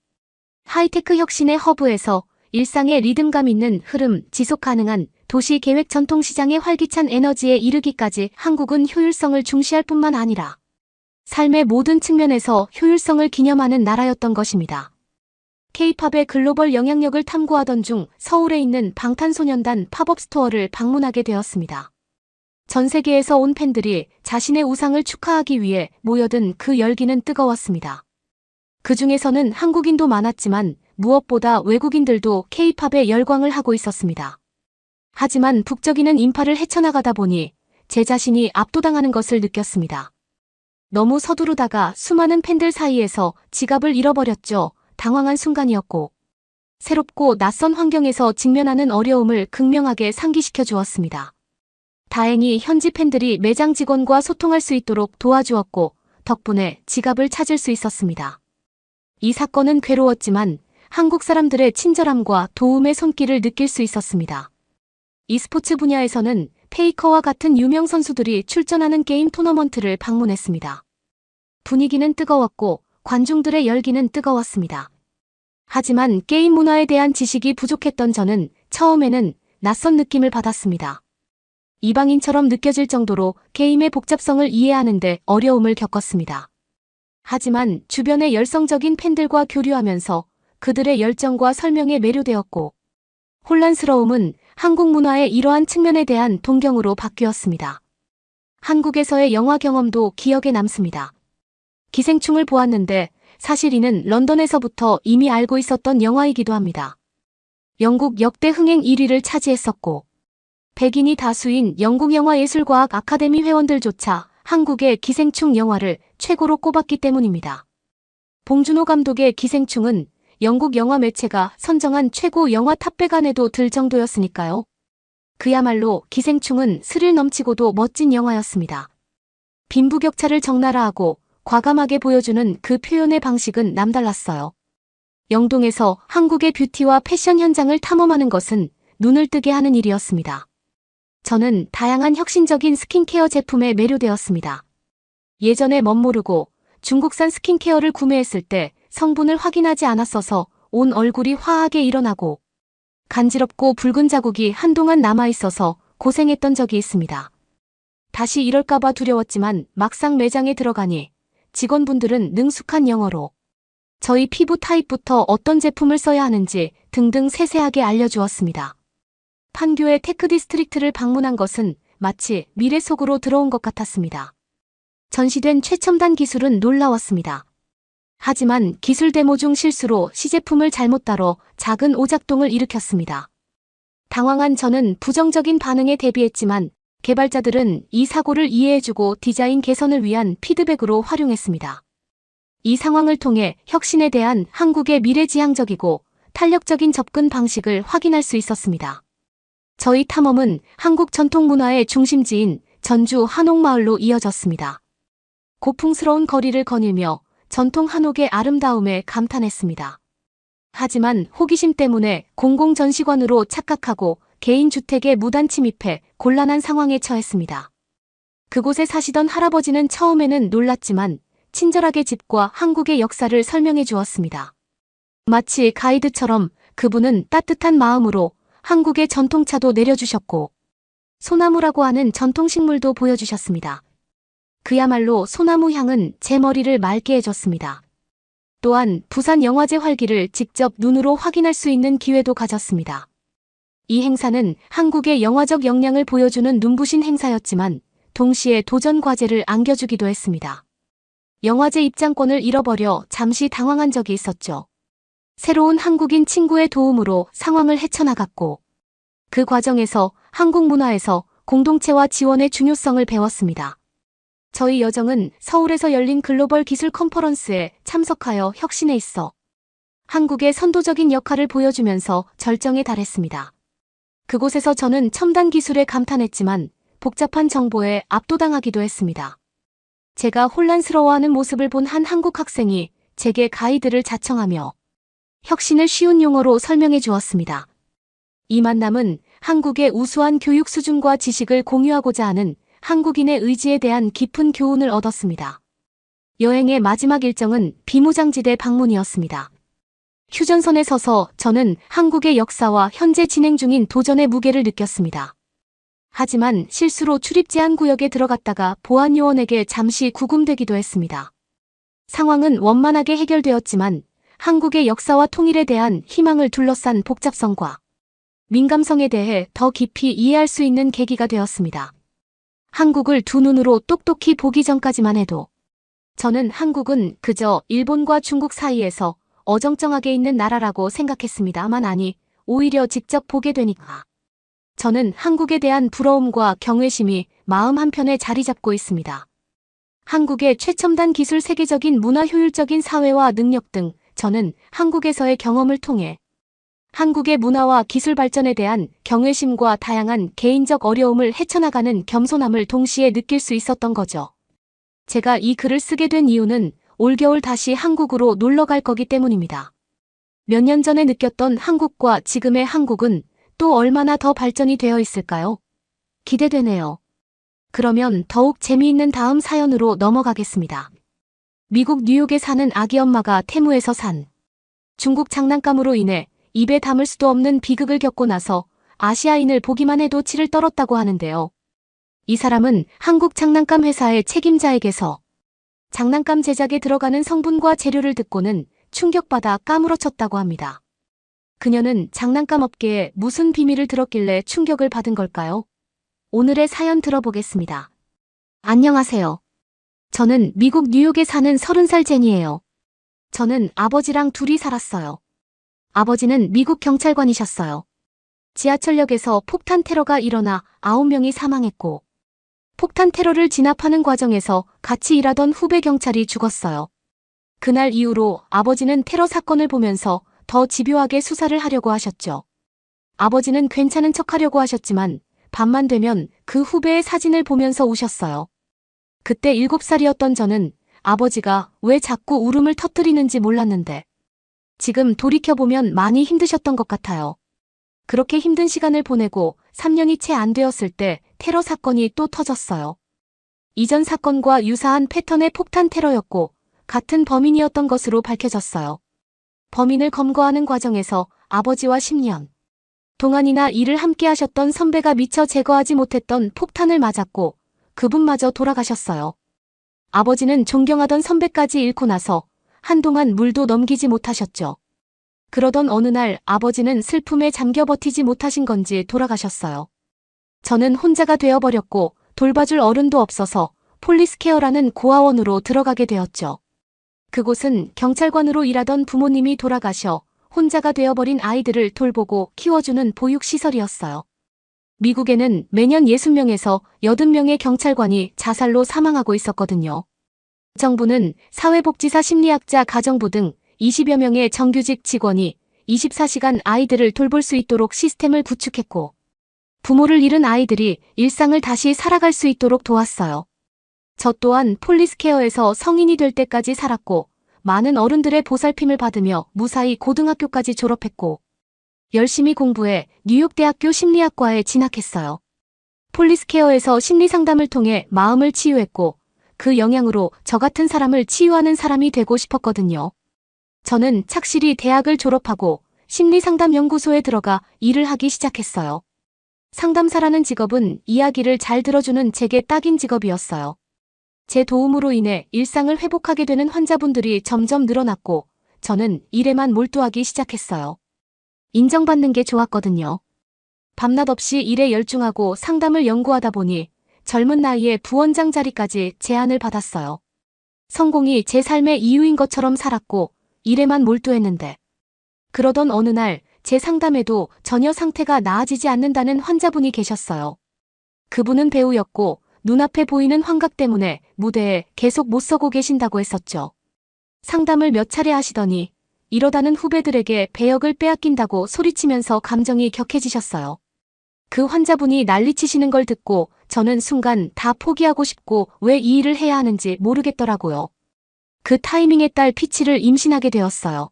하이테크 혁신의 허브에서 일상의 리듬감 있는 흐름, 지속 가능한 도시 계획 전통시장의 활기찬 에너지에 이르기까지 한국은 효율성을 중시할 뿐만 아니라 삶의 모든 측면에서 효율성을 기념하는 나라였던 것입니다. K-팝의 글로벌 영향력을 탐구하던 중 서울에 있는 방탄소년단 팝업 스토어를 방문하게 되었습니다. 전 세계에서 온 팬들이 자신의 우상을 축하하기 위해 모여든 그 열기는 뜨거웠습니다. 그 중에서는 한국인도 많았지만 무엇보다 외국인들도 K-팝에 열광을 하고 있었습니다. 하지만 북적이는 인파를 헤쳐나가다 보니 제 자신이 압도당하는 것을 느꼈습니다. 너무 서두르다가 수많은 팬들 사이에서 지갑을 잃어버렸죠. 당황한 순간이었고 새롭고 낯선 환경에서 직면하는 어려움을 극명하게 상기시켜 주었습니다. 다행히 현지 팬들이 매장 직원과 소통할 수 있도록 도와주었고 덕분에 지갑을 찾을 수 있었습니다. 이 사건은 괴로웠지만 한국 사람들의 친절함과 도움의 손길을 느낄 수 있었습니다. e스포츠 분야에서는 페이커와 같은 유명 선수들이 출전하는 게임 토너먼트를 방문했습니다. 분위기는 뜨거웠고 관중들의 열기는 뜨거웠습니다. 하지만 게임 문화에 대한 지식이 부족했던 저는 처음에는 낯선 느낌을 받았습니다. 이방인처럼 느껴질 정도로 게임의 복잡성을 이해하는데 어려움을 겪었습니다. 하지만 주변의 열성적인 팬들과 교류하면서 그들의 열정과 설명에 매료되었고, 혼란스러움은 한국 문화의 이러한 측면에 대한 동경으로 바뀌었습니다. 한국에서의 영화 경험도 기억에 남습니다. 기생충을 보았는데 사실 이는 런던에서부터 이미 알고 있었던 영화이기도 합니다. 영국 역대 흥행 1위를 차지했었고, 백인이 다수인 영국 영화예술과학 아카데미 회원들조차 한국의 기생충 영화를 최고로 꼽았기 때문입니다. 봉준호 감독의 기생충은 영국 영화 매체가 선정한 최고 영화 탑100 안에도 들 정도였으니까요. 그야말로 기생충은 스릴 넘치고도 멋진 영화였습니다. 빈부격차를 적나라하고 과감하게 보여주는 그 표현의 방식은 남달랐어요. 영동에서 한국의 뷰티와 패션 현장을 탐험하는 것은 눈을 뜨게 하는 일이었습니다. 저는 다양한 혁신적인 스킨케어 제품에 매료되었습니다. 예전에 멋모르고 중국산 스킨케어를 구매했을 때 성분을 확인하지 않았어서 온 얼굴이 화하게 일어나고 간지럽고 붉은 자국이 한동안 남아있어서 고생했던 적이 있습니다. 다시 이럴까봐 두려웠지만 막상 매장에 들어가니 직원분들은 능숙한 영어로 저희 피부 타입부터 어떤 제품을 써야 하는지 등등 세세하게 알려주었습니다. 판교의 테크 디스트릭트를 방문한 것은 마치 미래 속으로 들어온 것 같았습니다. 전시된 최첨단 기술은 놀라웠습니다. 하지만 기술 데모 중 실수로 시제품을 잘못 다뤄 작은 오작동을 일으켰습니다. 당황한 저는 부정적인 반응에 대비했지만 개발자들은 이 사고를 이해해주고 디자인 개선을 위한 피드백으로 활용했습니다. 이 상황을 통해 혁신에 대한 한국의 미래지향적이고 탄력적인 접근 방식을 확인할 수 있었습니다. 저희 탐험은 한국 전통 문화의 중심지인 전주 한옥마을로 이어졌습니다. 고풍스러운 거리를 거닐며 전통 한옥의 아름다움에 감탄했습니다. 하지만 호기심 때문에 공공전시관으로 착각하고 개인주택에 무단 침입해 곤란한 상황에 처했습니다. 그곳에 사시던 할아버지는 처음에는 놀랐지만 친절하게 집과 한국의 역사를 설명해 주었습니다. 마치 가이드처럼 그분은 따뜻한 마음으로 한국의 전통차도 내려주셨고 소나무라고 하는 전통식물도 보여주셨습니다. 그야말로 소나무 향은 제 머리를 맑게 해줬습니다. 또한 부산 영화제 활기를 직접 눈으로 확인할 수 있는 기회도 가졌습니다. 이 행사는 한국의 영화적 역량을 보여주는 눈부신 행사였지만 동시에 도전 과제를 안겨주기도 했습니다. 영화제 입장권을 잃어버려 잠시 당황한 적이 있었죠. 새로운 한국인 친구의 도움으로 상황을 헤쳐나갔고 그 과정에서 한국 문화에서 공동체와 지원의 중요성을 배웠습니다. 저희 여정은 서울에서 열린 글로벌 기술 컨퍼런스에 참석하여 혁신에 있어 한국의 선도적인 역할을 보여주면서 절정에 달했습니다. 그곳에서 저는 첨단 기술에 감탄했지만 복잡한 정보에 압도당하기도 했습니다. 제가 혼란스러워하는 모습을 본 한 한국 학생이 제게 가이드를 자청하며 혁신을 쉬운 용어로 설명해 주었습니다. 이 만남은 한국의 우수한 교육 수준과 지식을 공유하고자 하는 한국인의 의지에 대한 깊은 교훈을 얻었습니다. 여행의 마지막 일정은 비무장지대 방문이었습니다. 휴전선에 서서 저는 한국의 역사와 현재 진행 중인 도전의 무게를 느꼈습니다. 하지만 실수로 출입 제한 구역에 들어갔다가 보안 요원에게 잠시 구금되기도 했습니다. 상황은 원만하게 해결되었지만 한국의 역사와 통일에 대한 희망을 둘러싼 복잡성과 민감성에 대해 더 깊이 이해할 수 있는 계기가 되었습니다. 한국을 두 눈으로 똑똑히 보기 전까지만 해도 저는 한국은 그저 일본과 중국 사이에서 어정쩡하게 있는 나라라고 생각했습니다만 아니, 오히려 직접 보게 되니까 저는 한국에 대한 부러움과 경외심이 마음 한편에 자리 잡고 있습니다. 한국의 최첨단 기술, 세계적인 문화, 효율적인 사회와 능력 등 저는 한국에서의 경험을 통해 한국의 문화와 기술 발전에 대한 경외심과 다양한 개인적 어려움을 헤쳐나가는 겸손함을 동시에 느낄 수 있었던 거죠. 제가 이 글을 쓰게 된 이유는 올겨울 다시 한국으로 놀러 갈 거기 때문입니다. 몇 년 전에 느꼈던 한국과 지금의 한국은 또 얼마나 더 발전이 되어 있을까요? 기대되네요. 그러면 더욱 재미있는 다음 사연으로 넘어가겠습니다. 미국 뉴욕에 사는 아기 엄마가 테무에서 산 중국 장난감으로 인해 입에 담을 수도 없는 비극을 겪고 나서 아시아인을 보기만 해도 치를 떨었다고 하는데요. 이 사람은 한국 장난감 회사의 책임자에게서 장난감 제작에 들어가는 성분과 재료를 듣고는 충격받아 까무러쳤다고 합니다. 그녀는 장난감 업계에 무슨 비밀을 들었길래 충격을 받은 걸까요? 오늘의 사연 들어보겠습니다. 안녕하세요. 저는 미국 뉴욕에 사는 30살 제니예요. 저는 아버지랑 둘이 살았어요. 아버지는 미국 경찰관이셨어요. 지하철역에서 폭탄 테러가 일어나 9명이 사망했고, 폭탄 테러를 진압하는 과정에서 같이 일하던 후배 경찰이 죽었어요. 그날 이후로 아버지는 테러 사건을 보면서 더 집요하게 수사를 하려고 하셨죠. 아버지는 괜찮은 척하려고 하셨지만 밤만 되면 그 후배의 사진을 보면서 우셨어요. 그때 7살이었던 저는 아버지가 왜 자꾸 울음을 터뜨리는지 몰랐는데 지금 돌이켜보면 많이 힘드셨던 것 같아요. 그렇게 힘든 시간을 보내고 3년이 채 안 되었을 때 테러 사건이 또 터졌어요. 이전 사건과 유사한 패턴의 폭탄 테러였고 같은 범인이었던 것으로 밝혀졌어요. 범인을 검거하는 과정에서 아버지와 10년 동안이나 일을 함께 하셨던 선배가 미처 제거하지 못했던 폭탄을 맞았고 그분마저 돌아가셨어요. 아버지는 존경하던 선배까지 잃고 나서 한동안 물도 넘기지 못하셨죠. 그러던 어느 날 아버지는 슬픔에 잠겨 버티지 못하신 건지 돌아가셨어요. 저는 혼자가 되어버렸고 돌봐줄 어른도 없어서 폴리스케어라는 고아원으로 들어가게 되었죠. 그곳은 경찰관으로 일하던 부모님이 돌아가셔 혼자가 되어버린 아이들을 돌보고 키워주는 보육시설이었어요. 미국에는 매년 60명에서 80명의 경찰관이 자살로 사망하고 있었거든요. 정부는 사회복지사 심리학자 가정부 등 20여 명의 정규직 직원이 24시간 아이들을 돌볼 수 있도록 시스템을 구축했고 부모를 잃은 아이들이 일상을 다시 살아갈 수 있도록 도왔어요. 저 또한 폴리스케어에서 성인이 될 때까지 살았고 많은 어른들의 보살핌을 받으며 무사히 고등학교까지 졸업했고 열심히 공부해 뉴욕대학교 심리학과에 진학했어요. 폴리스케어에서 심리상담을 통해 마음을 치유했고 그 영향으로 저 같은 사람을 치유하는 사람이 되고 싶었거든요. 저는 착실히 대학을 졸업하고 심리상담연구소에 들어가 일을 하기 시작했어요. 상담사라는 직업은 이야기를 잘 들어주는 제게 딱인 직업이었어요. 제 도움으로 인해 일상을 회복하게 되는 환자분들이 점점 늘어났고 저는 일에만 몰두하기 시작했어요. 인정받는 게 좋았거든요. 밤낮 없이 일에 열중하고 상담을 연구하다 보니 젊은 나이에 부원장 자리까지 제안을 받았어요. 성공이 제 삶의 이유인 것처럼 살았고 일에만 몰두했는데 그러던 어느 날 제 상담에도 전혀 상태가 나아지지 않는다는 환자분이 계셨어요. 그분은 배우였고 눈앞에 보이는 환각 때문에 무대에 계속 못 서고 계신다고 했었죠. 상담을 몇 차례 하시더니 이러다는 후배들에게 배역을 빼앗긴다고 소리치면서 감정이 격해지셨어요. 그 환자분이 난리치시는 걸 듣고 저는 순간 다 포기하고 싶고 왜 이 일을 해야 하는지 모르겠더라고요. 그 타이밍에 딸 피치를 임신하게 되었어요.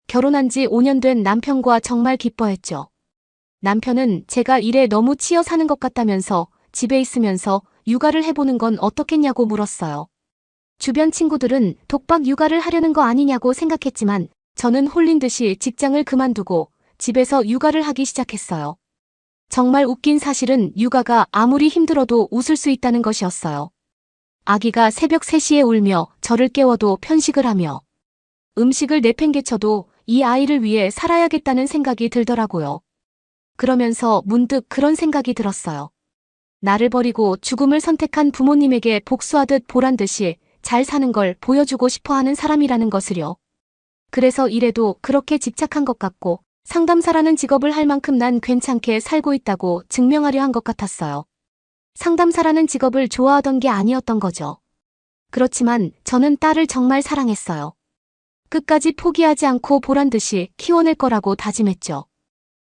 결혼한 지 5년 된 남편과 정말 기뻐했죠. 남편은 제가 일에 너무 치여 사는 것 같다면서 집에 있으면서 육아를 해보는 건 어떻겠냐고 물었어요. 주변 친구들은 독박 육아를 하려는 거 아니냐고 생각했지만 저는 홀린 듯이 직장을 그만두고 집에서 육아를 하기 시작했어요. 정말 웃긴 사실은 육아가 아무리 힘들어도 웃을 수 있다는 것이었어요. 아기가 새벽 3시에 울며 저를 깨워도 편식을 하며 음식을 내팽개쳐도 이 아이를 위해 살아야겠다는 생각이 들더라고요. 그러면서 문득 그런 생각이 들었어요. 나를 버리고 죽음을 선택한 부모님에게 복수하듯 보란듯이 잘 사는 걸 보여주고 싶어하는 사람이라는 것을요. 그래서 일에도 그렇게 집착한 것 같고 상담사라는 직업을 할 만큼 난 괜찮게 살고 있다고 증명하려 한 것 같았어요. 상담사라는 직업을 좋아하던 게 아니었던 거죠. 그렇지만 저는 딸을 정말 사랑했어요. 끝까지 포기하지 않고 보란듯이 키워낼 거라고 다짐했죠.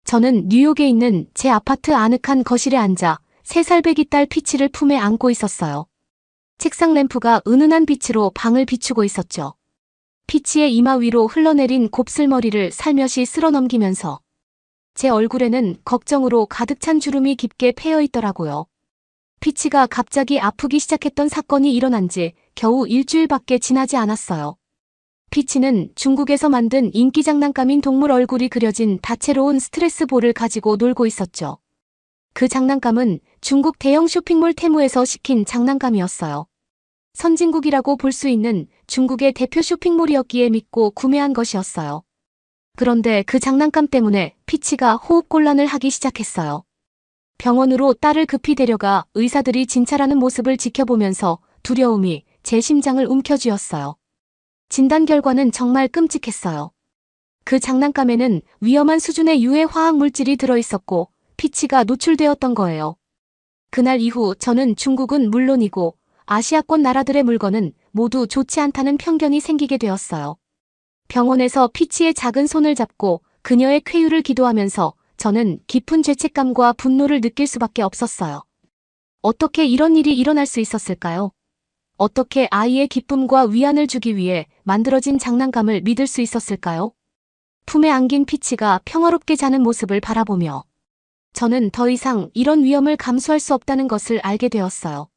저는 뉴욕에 있는 제 아파트 아늑한 거실에 앉아 3살 배기 딸 피치를 품에 안고 있었어요. 책상 램프가 은은한 빛으로 방을 비추고 있었죠. 피치의 이마 위로 흘러내린 곱슬머리를 살며시 쓸어넘기면서 제 얼굴에는 걱정으로 가득 찬 주름이 깊게 패여 있더라고요. 피치가 갑자기 아프기 시작했던 사건이 일어난 지 겨우 일주일밖에 지나지 않았어요. 피치는 중국에서 만든 인기 장난감인 동물 얼굴이 그려진 다채로운 스트레스 볼을 가지고 놀고 있었죠. 그 장난감은 중국 대형 쇼핑몰 테무에서 시킨 장난감이었어요. 선진국이라고 볼 수 있는 중국의 대표 쇼핑몰이었기에 믿고 구매한 것이었어요. 그런데 그 장난감 때문에 피치가 호흡곤란을 하기 시작했어요. 병원으로 딸을 급히 데려가 의사들이 진찰하는 모습을 지켜보면서 두려움이 제 심장을 움켜쥐었어요. 진단 결과는 정말 끔찍했어요. 그 장난감에는 위험한 수준의 유해 화학 물질이 들어있었고 피치가 노출되었던 거예요. 그날 이후 저는 중국은 물론이고 아시아권 나라들의 물건은 모두 좋지 않다는 편견이 생기게 되었어요. 병원에서 피치의 작은 손을 잡고 그녀의 쾌유를 기도하면서 저는 깊은 죄책감과 분노를 느낄 수밖에 없었어요. 어떻게 이런 일이 일어날 수 있었을까요? 어떻게 아이의 기쁨과 위안을 주기 위해 만들어진 장난감을 믿을 수 있었을까요? 품에 안긴 피치가 평화롭게 자는 모습을 바라보며 저는 더 이상 이런 위험을 감수할 수 없다는 것을 알게 되었어요.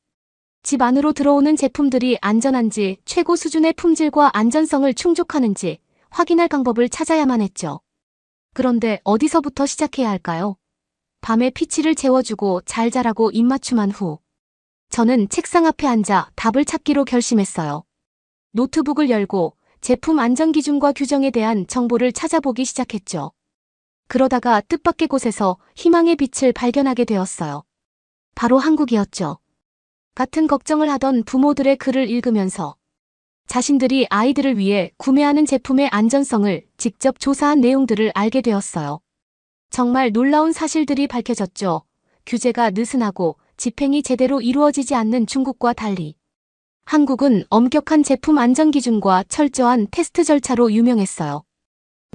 집 안으로 들어오는 제품들이 안전한지 최고 수준의 품질과 안전성을 충족하는지 확인할 방법을 찾아야만 했죠. 그런데 어디서부터 시작해야 할까요? 밤에 피치를 재워주고 잘 자라고 입맞춤한 후 저는 책상 앞에 앉아 답을 찾기로 결심했어요. 노트북을 열고 제품 안전 기준과 규정에 대한 정보를 찾아보기 시작했죠. 그러다가 뜻밖의 곳에서 희망의 빛을 발견하게 되었어요. 바로 한국이었죠. 같은 걱정을 하던 부모들의 글을 읽으면서 자신들이 아이들을 위해 구매하는 제품의 안전성을 직접 조사한 내용들을 알게 되었어요. 정말 놀라운 사실들이 밝혀졌죠. 규제가 느슨하고 집행이 제대로 이루어지지 않는 중국과 달리 한국은 엄격한 제품 안전 기준과 철저한 테스트 절차로 유명했어요.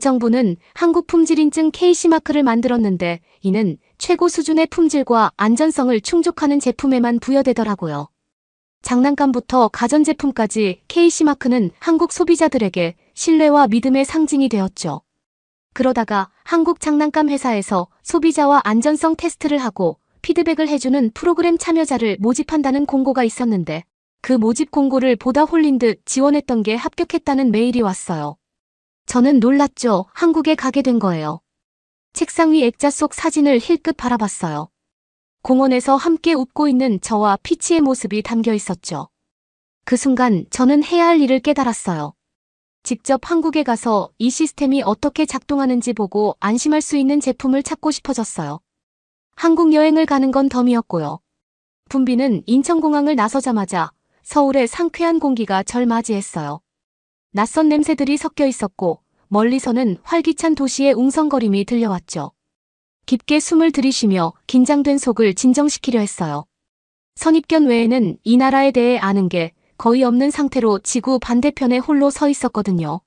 정부는 한국 품질인증 KC마크를 만들었는데 이는 최고 수준의 품질과 안전성을 충족하는 제품에만 부여되더라고요. 장난감부터 가전제품까지 KC마크는 한국 소비자들에게 신뢰와 믿음의 상징이 되었죠. 그러다가 한국 장난감 회사에서 소비자와 안전성 테스트를 하고 피드백을 해주는 프로그램 참여자를 모집한다는 공고가 있었는데 그 모집 공고를 보다 홀린 듯 지원했던 게 합격했다는 메일이 왔어요. 저는 놀랐죠. 한국에 가게 된 거예요. 책상 위 액자 속 사진을 힐끗 바라봤어요. 공원에서 함께 웃고 있는 저와 피치의 모습이 담겨 있었죠. 그 순간 저는 해야 할 일을 깨달았어요. 직접 한국에 가서 이 시스템이 어떻게 작동하는지 보고 안심할 수 있는 제품을 찾고 싶어졌어요. 한국 여행을 가는 건 덤이었고요. 분비는 인천공항을 나서자마자 서울의 상쾌한 공기가 절 맞이했어요. 낯선 냄새들이 섞여 있었고 멀리서는 활기찬 도시의 웅성거림이 들려왔죠. 깊게 숨을 들이쉬며 긴장된 속을 진정시키려 했어요. 선입견 외에는 이 나라에 대해 아는 게 거의 없는 상태로 지구 반대편에 홀로 서 있었거든요.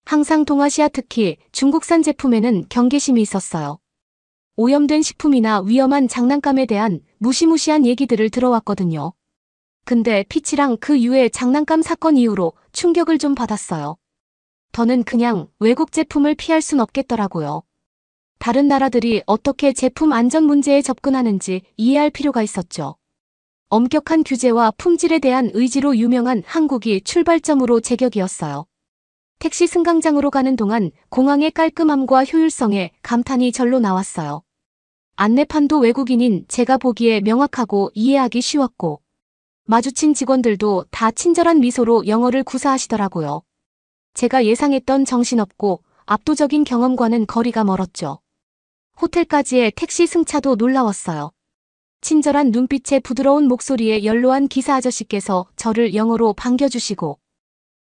항상 동아시아 특히 중국산 제품에는 경계심이 있었어요. 오염된 식품이나 위험한 장난감에 대한 무시무시한 얘기들을 들어왔거든요. 근데 피치랑 그 유해 장난감 사건 이후로 충격을 좀 받았어요. 더는 그냥 외국 제품을 피할 순 없겠더라고요. 다른 나라들이 어떻게 제품 안전 문제에 접근하는지 이해할 필요가 있었죠. 엄격한 규제와 품질에 대한 의지로 유명한 한국이 출발점으로 제격이었어요. 택시 승강장으로 가는 동안 공항의 깔끔함과 효율성에 감탄이 절로 나왔어요. 안내판도 외국인인 제가 보기에 명확하고 이해하기 쉬웠고 마주친 직원들도 다 친절한 미소로 영어를 구사하시더라고요. 제가 예상했던 정신없고 압도적인 경험과는 거리가 멀었죠. 호텔까지의 택시 승차도 놀라웠어요. 친절한 눈빛에 부드러운 목소리에 연로한 기사 아저씨께서 저를 영어로 반겨주시고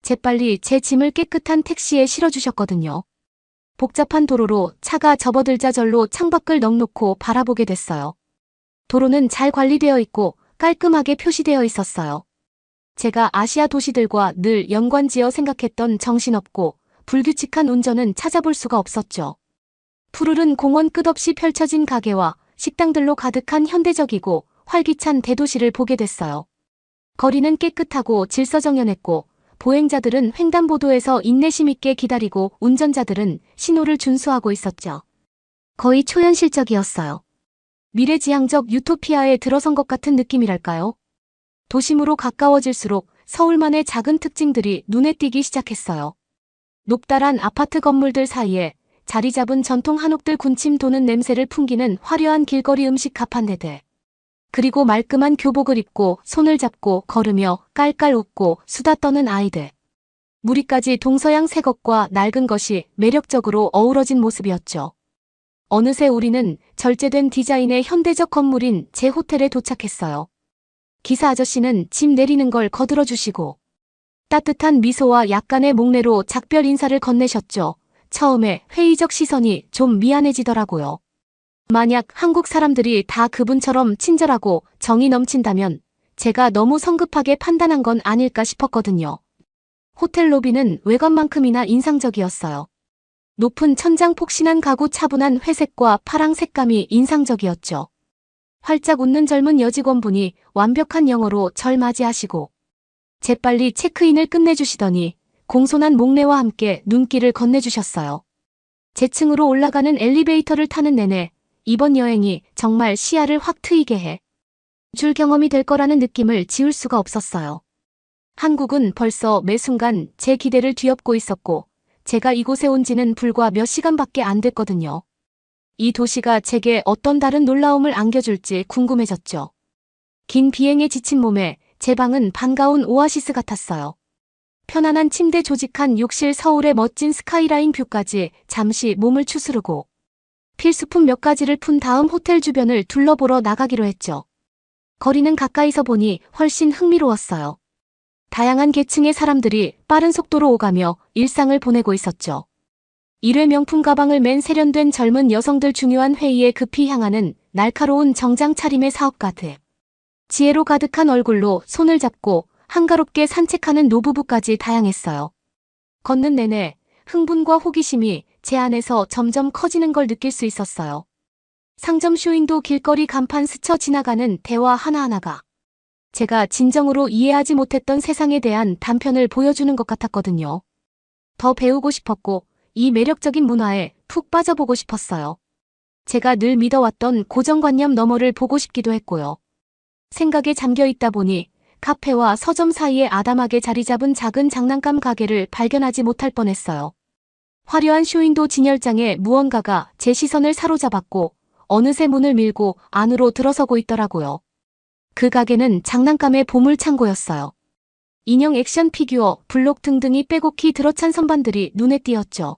재빨리 제 짐을 깨끗한 택시에 실어주셨거든요. 복잡한 도로로 차가 접어들자 절로 창밖을 넉놓고 바라보게 됐어요. 도로는 잘 관리되어 있고 깔끔하게 표시되어 있었어요. 제가 아시아 도시들과 늘 연관지어 생각했던 정신없고 불규칙한 운전은 찾아볼 수가 없었죠. 푸르른 공원 끝없이 펼쳐진 가게와 식당들로 가득한 현대적이고 활기찬 대도시를 보게 됐어요. 거리는 깨끗하고 질서정연했고 보행자들은 횡단보도에서 인내심 있게 기다리고 운전자들은 신호를 준수하고 있었죠. 거의 초현실적이었어요. 미래지향적 유토피아에 들어선 것 같은 느낌이랄까요? 도심으로 가까워질수록 서울만의 작은 특징들이 눈에 띄기 시작했어요. 높다란 아파트 건물들 사이에 자리 잡은 전통 한옥들 군침 도는 냄새를 풍기는 화려한 길거리 음식 가판대들. 그리고 말끔한 교복을 입고 손을 잡고 걸으며 깔깔 웃고 수다 떠는 아이들. 무리까지 동서양 새 것과 낡은 것이 매력적으로 어우러진 모습이었죠. 어느새 우리는 절제된 디자인의 현대적 건물인 제 호텔에 도착했어요. 기사 아저씨는 짐 내리는 걸 거들어 주시고 따뜻한 미소와 약간의 목례로 작별 인사를 건네셨죠. 처음에 회의적 시선이 좀 미안해지더라고요. 만약 한국 사람들이 다 그분처럼 친절하고 정이 넘친다면 제가 너무 성급하게 판단한 건 아닐까 싶었거든요. 호텔 로비는 외관만큼이나 인상적이었어요. 높은 천장 폭신한 가구 차분한 회색과 파랑 색감이 인상적이었죠. 활짝 웃는 젊은 여직원분이 완벽한 영어로 절 맞이하시고 재빨리 체크인을 끝내주시더니 공손한 목례와 함께 눈길을 건네주셨어요. 제 층으로 올라가는 엘리베이터를 타는 내내 이번 여행이 정말 시야를 확 트이게 줄 경험이 될 거라는 느낌을 지울 수가 없었어요. 한국은 벌써 매 순간 제 기대를 뒤엎고 있었고 제가 이곳에 온 지는 불과 몇 시간밖에 안 됐거든요. 이 도시가 제게 어떤 다른 놀라움을 안겨줄지 궁금해졌죠. 긴 비행에 지친 몸에 제 방은 반가운 오아시스 같았어요. 편안한 침대 조직한 욕실 서울의 멋진 스카이라인 뷰까지 잠시 몸을 추스르고 필수품 몇 가지를 푼 다음 호텔 주변을 둘러보러 나가기로 했죠. 거리는 가까이서 보니 훨씬 흥미로웠어요. 다양한 계층의 사람들이 빠른 속도로 오가며 일상을 보내고 있었죠. 일회 명품 가방을 맨 세련된 젊은 여성들 중요한 회의에 급히 향하는 날카로운 정장 차림의 사업가들. 지혜로 가득한 얼굴로 손을 잡고 한가롭게 산책하는 노부부까지 다양했어요. 걷는 내내 흥분과 호기심이 제 안에서 점점 커지는 걸 느낄 수 있었어요. 상점 쇼윈도 길거리 간판 스쳐 지나가는 대화 하나하나가 제가 진정으로 이해하지 못했던 세상에 대한 단편을 보여주는 것 같았거든요. 더 배우고 싶었고 이 매력적인 문화에 푹 빠져보고 싶었어요. 제가 늘 믿어왔던 고정관념 너머를 보고 싶기도 했고요. 생각에 잠겨있다 보니 카페와 서점 사이에 아담하게 자리 잡은 작은 장난감 가게를 발견하지 못할 뻔했어요. 화려한 쇼윈도 진열장에 무언가가 제 시선을 사로잡았고 어느새 문을 밀고 안으로 들어서고 있더라고요. 그 가게는 장난감의 보물창고였어요. 인형 액션 피규어, 블록 등등이 빼곡히 들어찬 선반들이 눈에 띄었죠.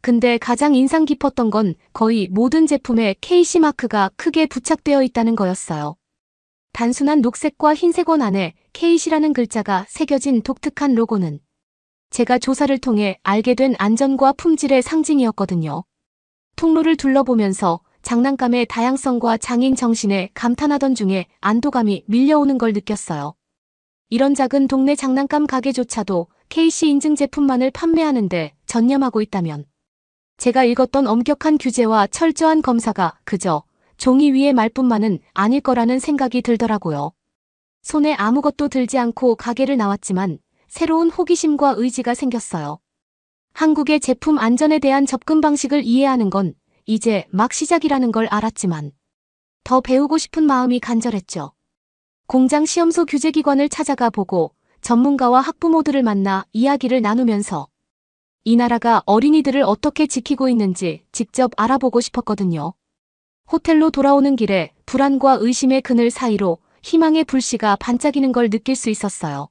근데 가장 인상 깊었던 건 거의 모든 제품에 KC 마크가 크게 부착되어 있다는 거였어요. 단순한 녹색과 흰색 원 안에 KC라는 글자가 새겨진 독특한 로고는 제가 조사를 통해 알게 된 안전과 품질의 상징이었거든요. 통로를 둘러보면서 장난감의 다양성과 장인 정신에 감탄하던 중에 안도감이 밀려오는 걸 느꼈어요. 이런 작은 동네 장난감 가게조차도 KC 인증 제품만을 판매하는데 전념하고 있다면 제가 읽었던 엄격한 규제와 철저한 검사가 그저 종이 위의 말뿐만은 아닐 거라는 생각이 들더라고요. 손에 아무것도 들지 않고 가게를 나왔지만 새로운 호기심과 의지가 생겼어요. 한국의 제품 안전에 대한 접근 방식을 이해하는 건 이제 막 시작이라는 걸 알았지만 더 배우고 싶은 마음이 간절했죠. 공장 시험소 규제기관을 찾아가 보고 전문가와 학부모들을 만나 이야기를 나누면서 이 나라가 어린이들을 어떻게 지키고 있는지 직접 알아보고 싶었거든요. 호텔로 돌아오는 길에 불안과 의심의 그늘 사이로 희망의 불씨가 반짝이는 걸 느낄 수 있었어요.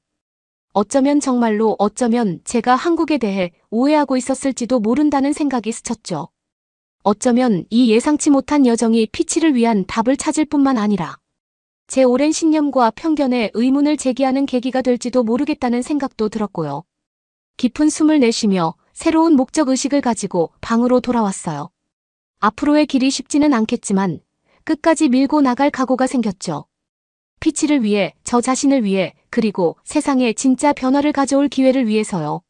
어쩌면 정말로 어쩌면 제가 한국에 대해 오해하고 있었을지도 모른다는 생각이 스쳤죠. 어쩌면 이 예상치 못한 여정이 피치를 위한 답을 찾을 뿐만 아니라 제 오랜 신념과 편견에 의문을 제기하는 계기가 될지도 모르겠다는 생각도 들었고요. 깊은 숨을 내쉬며 새로운 목적의식을 가지고 방으로 돌아왔어요. 앞으로의 길이 쉽지는 않겠지만 끝까지 밀고 나갈 각오가 생겼죠. 피치를 위해, 저 자신을 위해, 그리고 세상에 진짜 변화를 가져올 기회를 위해서요.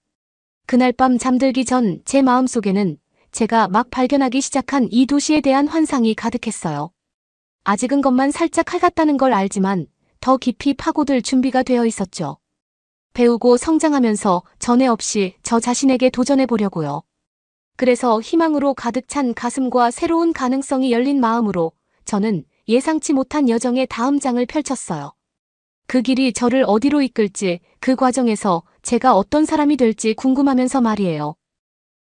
그날 밤 잠들기 전 제 마음속에는 제가 막 발견하기 시작한 이 도시에 대한 환상이 가득했어요. 아직은 것만 살짝 칼같다는 걸 알지만 더 깊이 파고들 준비가 되어 있었죠. 배우고 성장하면서 전에 없이 저 자신에게 도전해보려고요. 그래서 희망으로 가득 찬 가슴과 새로운 가능성이 열린 마음으로 저는 예상치 못한 여정의 다음 장을 펼쳤어요. 그 길이 저를 어디로 이끌지, 그 과정에서 제가 어떤 사람이 될지 궁금하면서 말이에요.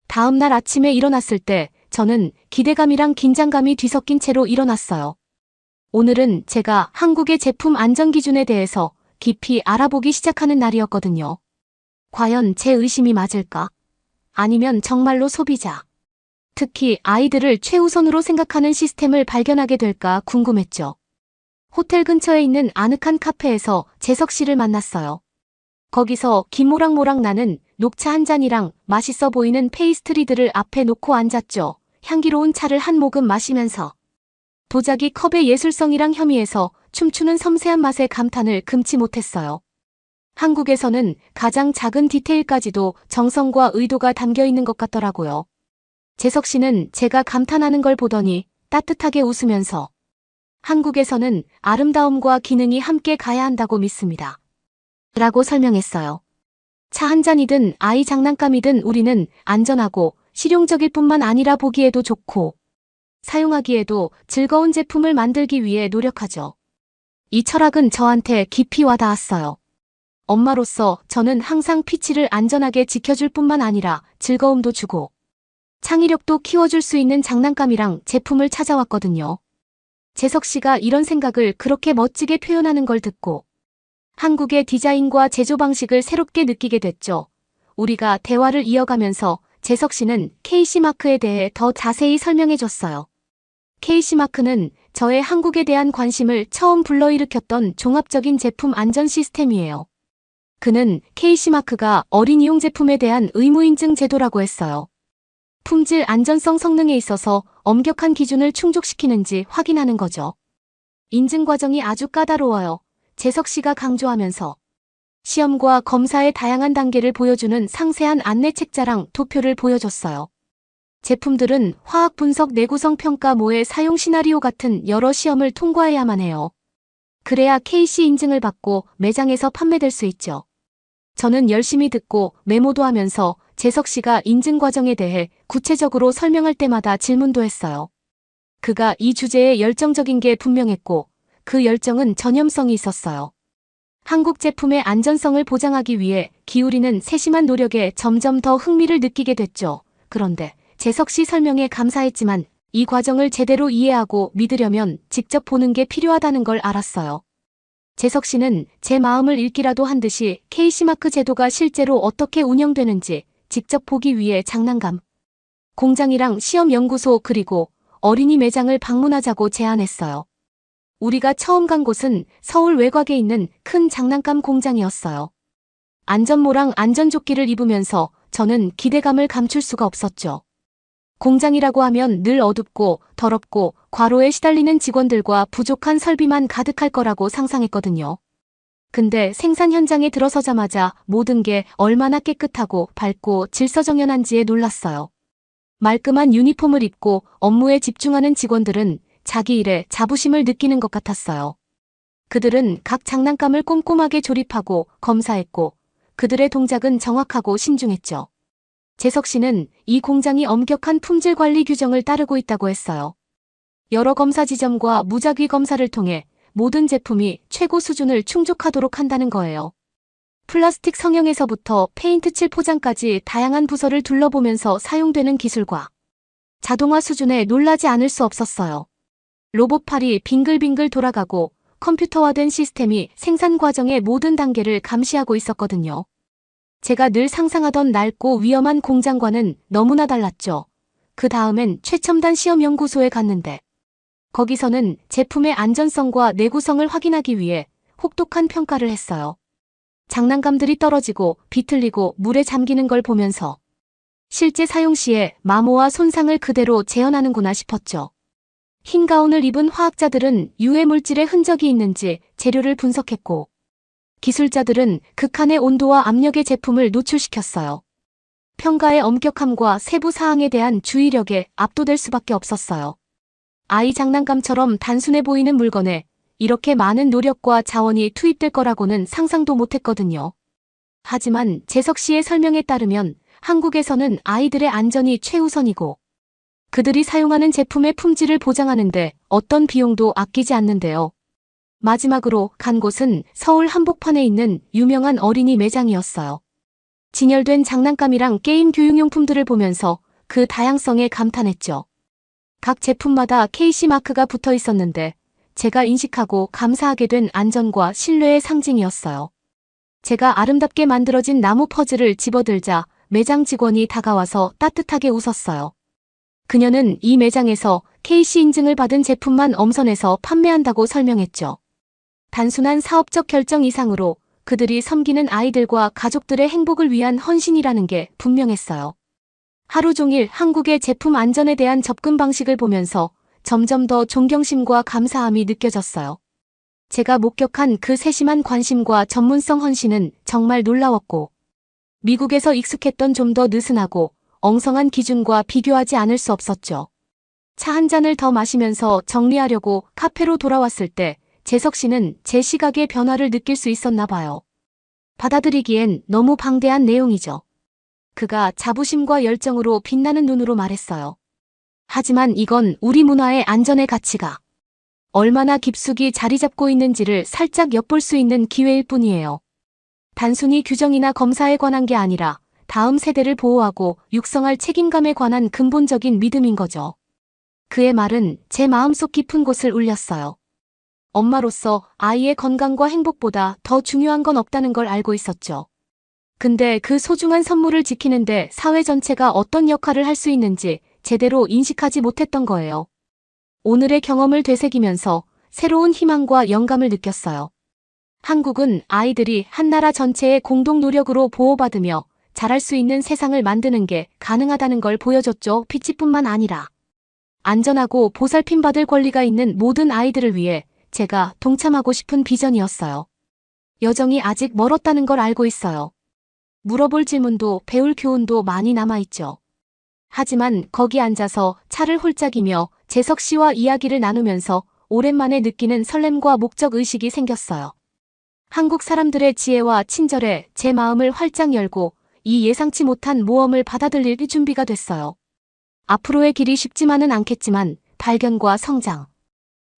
다음 날 아침에 일어났을 때 저는 기대감이랑 긴장감이 뒤섞인 채로 일어났어요. 오늘은 제가 한국의 제품 안전 기준에 대해서 깊이 알아보기 시작하는 날이었거든요. 과연 제 의심이 맞을까? 아니면 정말로 소비자, 특히 아이들을 최우선으로 생각하는 시스템을 발견하게 될까 궁금했죠. 호텔 근처에 있는 아늑한 카페에서 재석 씨를 만났어요. 거기서 김모락모락 나는 녹차 한 잔이랑 맛있어 보이는 페이스트리들을 앞에 놓고 앉았죠. 향기로운 차를 한 모금 마시면서 도자기 컵의 예술성이랑 혐의에서 춤추는 섬세한 맛에 감탄을 금치 못했어요. 한국에서는 가장 작은 디테일까지도 정성과 의도가 담겨 있는 것 같더라고요. 재석 씨는 제가 감탄하는 걸 보더니 따뜻하게 웃으면서 한국에서는 아름다움과 기능이 함께 가야 한다고 믿습니다. 라고 설명했어요. 차 한 잔이든 아이 장난감이든 우리는 안전하고 실용적일 뿐만 아니라 보기에도 좋고 사용하기에도 즐거운 제품을 만들기 위해 노력하죠. 이 철학은 저한테 깊이 와닿았어요. 엄마로서 저는 항상 피치를 안전하게 지켜줄 뿐만 아니라 즐거움도 주고 창의력도 키워줄 수 있는 장난감이랑 제품을 찾아왔거든요. 재석 씨가 이런 생각을 그렇게 멋지게 표현하는 걸 듣고 한국의 디자인과 제조 방식을 새롭게 느끼게 됐죠. 우리가 대화를 이어가면서 재석 씨는 KC마크에 대해 더 자세히 설명해 줬어요. KC마크는 저의 한국에 대한 관심을 처음 불러일으켰던 종합적인 제품 안전 시스템이에요. 그는 KC마크가 어린이용 제품에 대한 의무인증 제도라고 했어요. 품질 안전성 성능에 있어서 엄격한 기준을 충족시키는지 확인하는 거죠. 인증 과정이 아주 까다로워요. 재석 씨가 강조하면서 시험과 검사의 다양한 단계를 보여주는 상세한 안내 책자랑 도표를 보여줬어요. 제품들은 화학 분석 내구성 평가 모의 사용 시나리오 같은 여러 시험을 통과해야만 해요. 그래야 KC 인증을 받고 매장에서 판매될 수 있죠. 저는 열심히 듣고 메모도 하면서 재석 씨가 인증 과정에 대해 구체적으로 설명할 때마다 질문도 했어요. 그가 이 주제에 열정적인 게 분명했고 그 열정은 전염성이 있었어요. 한국 제품의 안전성을 보장하기 위해 기울이는 세심한 노력에 점점 더 흥미를 느끼게 됐죠. 그런데 재석 씨 설명에 감사했지만 이 과정을 제대로 이해하고 믿으려면 직접 보는 게 필요하다는 걸 알았어요. 재석 씨는 제 마음을 읽기라도 한 듯이 KC마크 제도가 실제로 어떻게 운영되는지 직접 보기 위해 장난감 공장이랑 시험 연구소 그리고 어린이 매장을 방문하자고 제안했어요. 우리가 처음 간 곳은 서울 외곽에 있는 큰 장난감 공장이었어요. 안전모랑 안전조끼를 입으면서 저는 기대감을 감출 수가 없었죠. 공장이라고 하면 늘 어둡고 더럽고 과로에 시달리는 직원들과 부족한 설비만 가득할 거라고 상상했거든요. 근데 생산 현장에 들어서자마자 모든 게 얼마나 깨끗하고 밝고 질서정연한지에 놀랐어요. 말끔한 유니폼을 입고 업무에 집중하는 직원들은 자기 일에 자부심을 느끼는 것 같았어요. 그들은 각 장난감을 꼼꼼하게 조립하고 검사했고 그들의 동작은 정확하고 신중했죠. 재석 씨는 이 공장이 엄격한 품질 관리 규정을 따르고 있다고 했어요. 여러 검사 지점과 무작위 검사를 통해 모든 제품이 최고 수준을 충족하도록 한다는 거예요. 플라스틱 성형에서부터 페인트 칠 포장까지 다양한 부서를 둘러보면서 사용되는 기술과 자동화 수준에 놀라지 않을 수 없었어요. 로봇팔이 빙글빙글 돌아가고 컴퓨터화된 시스템이 생산 과정의 모든 단계를 감시하고 있었거든요. 제가 늘 상상하던 낡고 위험한 공장과는 너무나 달랐죠. 그 다음엔 최첨단 시험 연구소에 갔는데 거기서는 제품의 안전성과 내구성을 확인하기 위해 혹독한 평가를 했어요. 장난감들이 떨어지고 비틀리고 물에 잠기는 걸 보면서 실제 사용 시에 마모와 손상을 그대로 재현하는구나 싶었죠. 흰 가운을 입은 화학자들은 유해 물질의 흔적이 있는지 재료를 분석했고 기술자들은 극한의 온도와 압력의 제품을 노출시켰어요. 평가의 엄격함과 세부 사항에 대한 주의력에 압도될 수밖에 없었어요. 아이 장난감처럼 단순해 보이는 물건에 이렇게 많은 노력과 자원이 투입될 거라고는 상상도 못했거든요. 하지만 재석 씨의 설명에 따르면 한국에서는 아이들의 안전이 최우선이고 그들이 사용하는 제품의 품질을 보장하는데 어떤 비용도 아끼지 않는데요. 마지막으로 간 곳은 서울 한복판에 있는 유명한 어린이 매장이었어요. 진열된 장난감이랑 게임 교육용품들을 보면서 그 다양성에 감탄했죠. 각 제품마다 KC 마크가 붙어 있었는데 제가 인식하고 감사하게 된 안전과 신뢰의 상징이었어요. 제가 아름답게 만들어진 나무 퍼즐을 집어들자 매장 직원이 다가와서 따뜻하게 웃었어요. 그녀는 이 매장에서 KC 인증을 받은 제품만 엄선해서 판매한다고 설명했죠. 단순한 사업적 결정 이상으로 그들이 섬기는 아이들과 가족들의 행복을 위한 헌신이라는 게 분명했어요. 하루 종일 한국의 제품 안전에 대한 접근 방식을 보면서 점점 더 존경심과 감사함이 느껴졌어요. 제가 목격한 그 세심한 관심과 전문성 헌신은 정말 놀라웠고, 미국에서 익숙했던 좀 더 느슨하고 엉성한 기준과 비교하지 않을 수 없었죠. 차 한 잔을 더 마시면서 정리하려고 카페로 돌아왔을 때 재석 씨는 제 시각의 변화를 느낄 수 있었나 봐요. 받아들이기엔 너무 방대한 내용이죠. 그가 자부심과 열정으로 빛나는 눈으로 말했어요. 하지만 이건 우리 문화의 안전의 가치가 얼마나 깊숙이 자리 잡고 있는지를 살짝 엿볼 수 있는 기회일 뿐이에요. 단순히 규정이나 검사에 관한 게 아니라 다음 세대를 보호하고 육성할 책임감에 관한 근본적인 믿음인 거죠. 그의 말은 제 마음속 깊은 곳을 울렸어요. 엄마로서 아이의 건강과 행복보다 더 중요한 건 없다는 걸 알고 있었죠. 근데 그 소중한 선물을 지키는데 사회 전체가 어떤 역할을 할 수 있는지 제대로 인식하지 못했던 거예요. 오늘의 경험을 되새기면서 새로운 희망과 영감을 느꼈어요. 한국은 아이들이 한 나라 전체의 공동 노력으로 보호받으며 자랄 수 있는 세상을 만드는 게 가능하다는 걸 보여줬죠. 피치뿐만 아니라 안전하고 보살핌받을 권리가 있는 모든 아이들을 위해 제가 동참하고 싶은 비전이었어요. 여정이 아직 멀었다는 걸 알고 있어요. 물어볼 질문도 배울 교훈도 많이 남아있죠. 하지만 거기 앉아서 차를 홀짝이며 재석 씨와 이야기를 나누면서 오랜만에 느끼는 설렘과 목적의식이 생겼어요. 한국 사람들의 지혜와 친절에 제 마음을 활짝 열고 이 예상치 못한 모험을 받아들일 준비가 됐어요. 앞으로의 길이 쉽지만은 않겠지만 발견과 성장,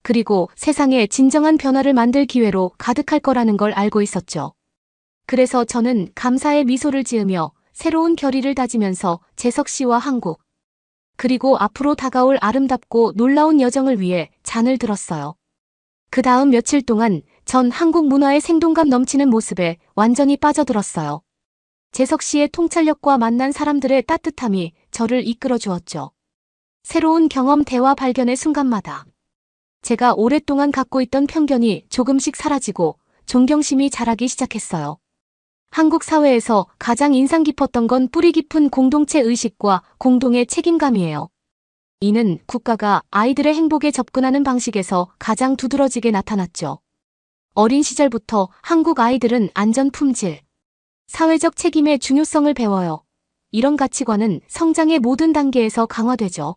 그리고 세상에 진정한 변화를 만들 기회로 가득할 거라는 걸 알고 있었죠. 그래서 저는 감사의 미소를 지으며 새로운 결의를 다지면서 재석 씨와 한국, 그리고 앞으로 다가올 아름답고 놀라운 여정을 위해 잔을 들었어요. 그 다음 며칠 동안 전 한국 문화의 생동감 넘치는 모습에 완전히 빠져들었어요. 재석 씨의 통찰력과 만난 사람들의 따뜻함이 저를 이끌어 주었죠. 새로운 경험, 대화, 발견의 순간마다 제가 오랫동안 갖고 있던 편견이 조금씩 사라지고 존경심이 자라기 시작했어요. 한국 사회에서 가장 인상 깊었던 건 뿌리 깊은 공동체 의식과 공동의 책임감이에요. 이는 국가가 아이들의 행복에 접근하는 방식에서 가장 두드러지게 나타났죠. 어린 시절부터 한국 아이들은 안전, 품질, 사회적 책임의 중요성을 배워요. 이런 가치관은 성장의 모든 단계에서 강화되죠.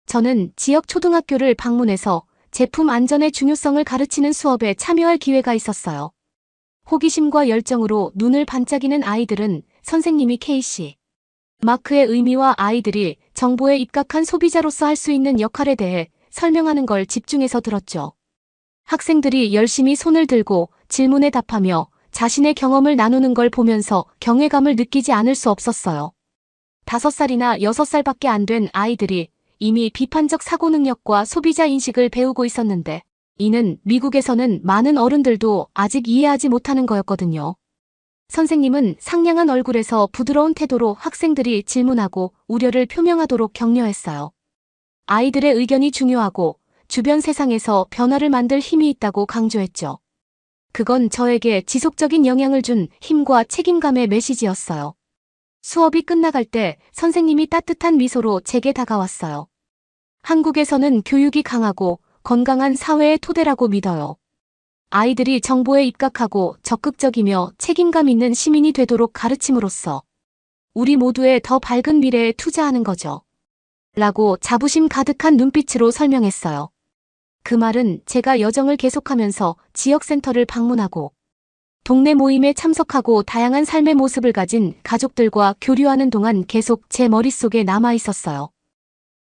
저는 지역 초등학교를 방문해서 제품 안전의 중요성을 가르치는 수업에 참여할 기회가 있었어요. 호기심과 열정으로 눈을 반짝이는 아이들은 선생님이 KC 마크의 의미와 아이들이 정보에 입각한 소비자로서 할 수 있는 역할에 대해 설명하는 걸 집중해서 들었죠. 학생들이 열심히 손을 들고 질문에 답하며 자신의 경험을 나누는 걸 보면서 경외감을 느끼지 않을 수 없었어요. 5살이나 6살밖에 안 된 아이들이 이미 비판적 사고 능력과 소비자 인식을 배우고 있었는데 이는 미국에서는 많은 어른들도 아직 이해하지 못하는 거였거든요. 선생님은 상냥한 얼굴에서 부드러운 태도로 학생들이 질문하고 우려를 표명하도록 격려했어요. 아이들의 의견이 중요하고 주변 세상에서 변화를 만들 힘이 있다고 강조했죠. 그건 저에게 지속적인 영향을 준 힘과 책임감의 메시지였어요. 수업이 끝나갈 때 선생님이 따뜻한 미소로 제게 다가왔어요. 한국에서는 교육이 강하고 건강한 사회의 토대라고 믿어요. 아이들이 정보에 입각하고 적극적이며 책임감 있는 시민이 되도록 가르침으로써 우리 모두의 더 밝은 미래에 투자하는 거죠. 라고 자부심 가득한 눈빛으로 설명했어요. 그 말은 제가 여정을 계속하면서 지역센터를 방문하고 동네 모임에 참석하고 다양한 삶의 모습을 가진 가족들과 교류하는 동안 계속 제 머릿속에 남아 있었어요.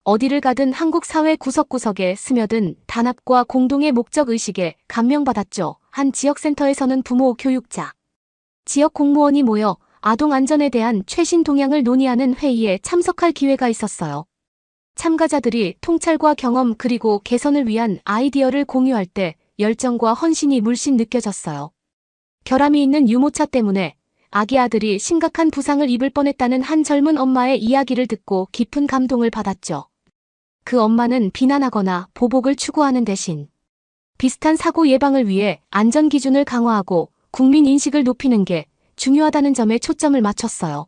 어디를 가든 한국 사회 구석구석에 스며든 단합과 공동의 목적의식에 감명받았죠. 한 지역센터에서는 부모, 교육자, 지역 공무원이 모여 아동 안전에 대한 최신 동향을 논의하는 회의에 참석할 기회가 있었어요. 참가자들이 통찰과 경험 그리고 개선을 위한 아이디어를 공유할 때 열정과 헌신이 물씬 느껴졌어요. 결함이 있는 유모차 때문에 아기 아들이 심각한 부상을 입을 뻔했다는 한 젊은 엄마의 이야기를 듣고 깊은 감동을 받았죠. 그 엄마는 비난하거나 보복을 추구하는 대신 비슷한 사고 예방을 위해 안전 기준을 강화하고 국민 인식을 높이는 게 중요하다는 점에 초점을 맞췄어요.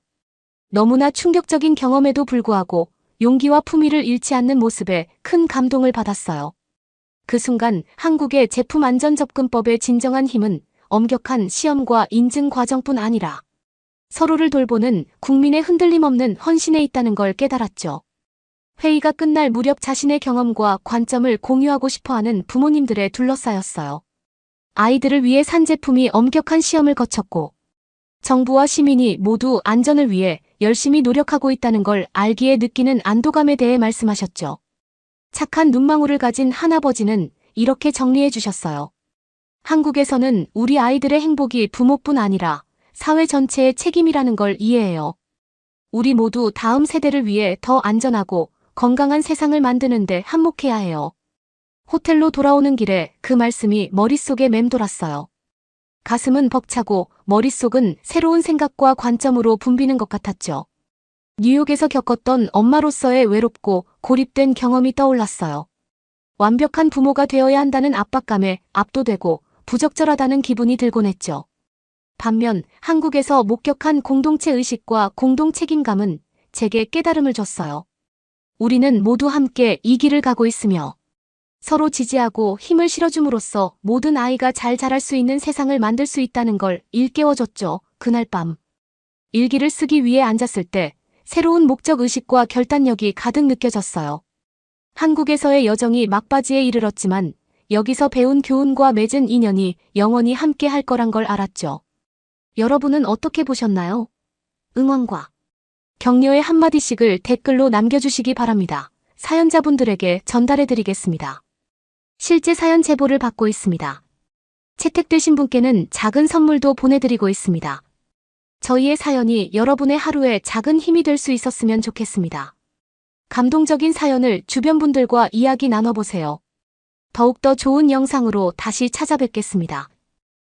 너무나 충격적인 경험에도 불구하고 용기와 품위를 잃지 않는 모습에 큰 감동을 받았어요. 그 순간 한국의 제품안전접근법의 진정한 힘은 엄격한 시험과 인증 과정뿐 아니라 서로를 돌보는 국민의 흔들림 없는 헌신에 있다는 걸 깨달았죠. 회의가 끝날 무렵 자신의 경험과 관점을 공유하고 싶어하는 부모님들에 둘러싸였어요. 아이들을 위해 산 제품이 엄격한 시험을 거쳤고 정부와 시민이 모두 안전을 위해 열심히 노력하고 있다는 걸 알기에 느끼는 안도감에 대해 말씀하셨죠. 착한 눈망울을 가진 한아버지는 이렇게 정리해 주셨어요. 한국에서는 우리 아이들의 행복이 부모뿐 아니라 사회 전체의 책임이라는 걸 이해해요. 우리 모두 다음 세대를 위해 더 안전하고 건강한 세상을 만드는데 한몫해야 해요. 호텔로 돌아오는 길에 그 말씀이 머릿속에 맴돌았어요. 가슴은 벅차고 머릿속은 새로운 생각과 관점으로 붐비는 것 같았죠. 뉴욕에서 겪었던 엄마로서의 외롭고 고립된 경험이 떠올랐어요. 완벽한 부모가 되어야 한다는 압박감에 압도되고 부적절하다는 기분이 들곤 했죠. 반면 한국에서 목격한 공동체 의식과 공동 책임감은 제게 깨달음을 줬어요. 우리는 모두 함께 이 길을 가고 있으며 서로 지지하고 힘을 실어줌으로써 모든 아이가 잘 자랄 수 있는 세상을 만들 수 있다는 걸 일깨워줬죠. 그날 밤 일기를 쓰기 위해 앉았을 때 새로운 목적 의식과 결단력이 가득 느껴졌어요. 한국에서의 여정이 막바지에 이르렀지만 여기서 배운 교훈과 맺은 인연이 영원히 함께 할 거란 걸 알았죠. 여러분은 어떻게 보셨나요? 응원과 격려의 한마디씩을 댓글로 남겨주시기 바랍니다. 사연자분들에게 전달해드리겠습니다. 실제 사연 제보를 받고 있습니다. 채택되신 분께는 작은 선물도 보내드리고 있습니다. 저희의 사연이 여러분의 하루에 작은 힘이 될 수 있었으면 좋겠습니다. 감동적인 사연을 주변 분들과 이야기 나눠보세요. 더욱더 좋은 영상으로 다시 찾아뵙겠습니다.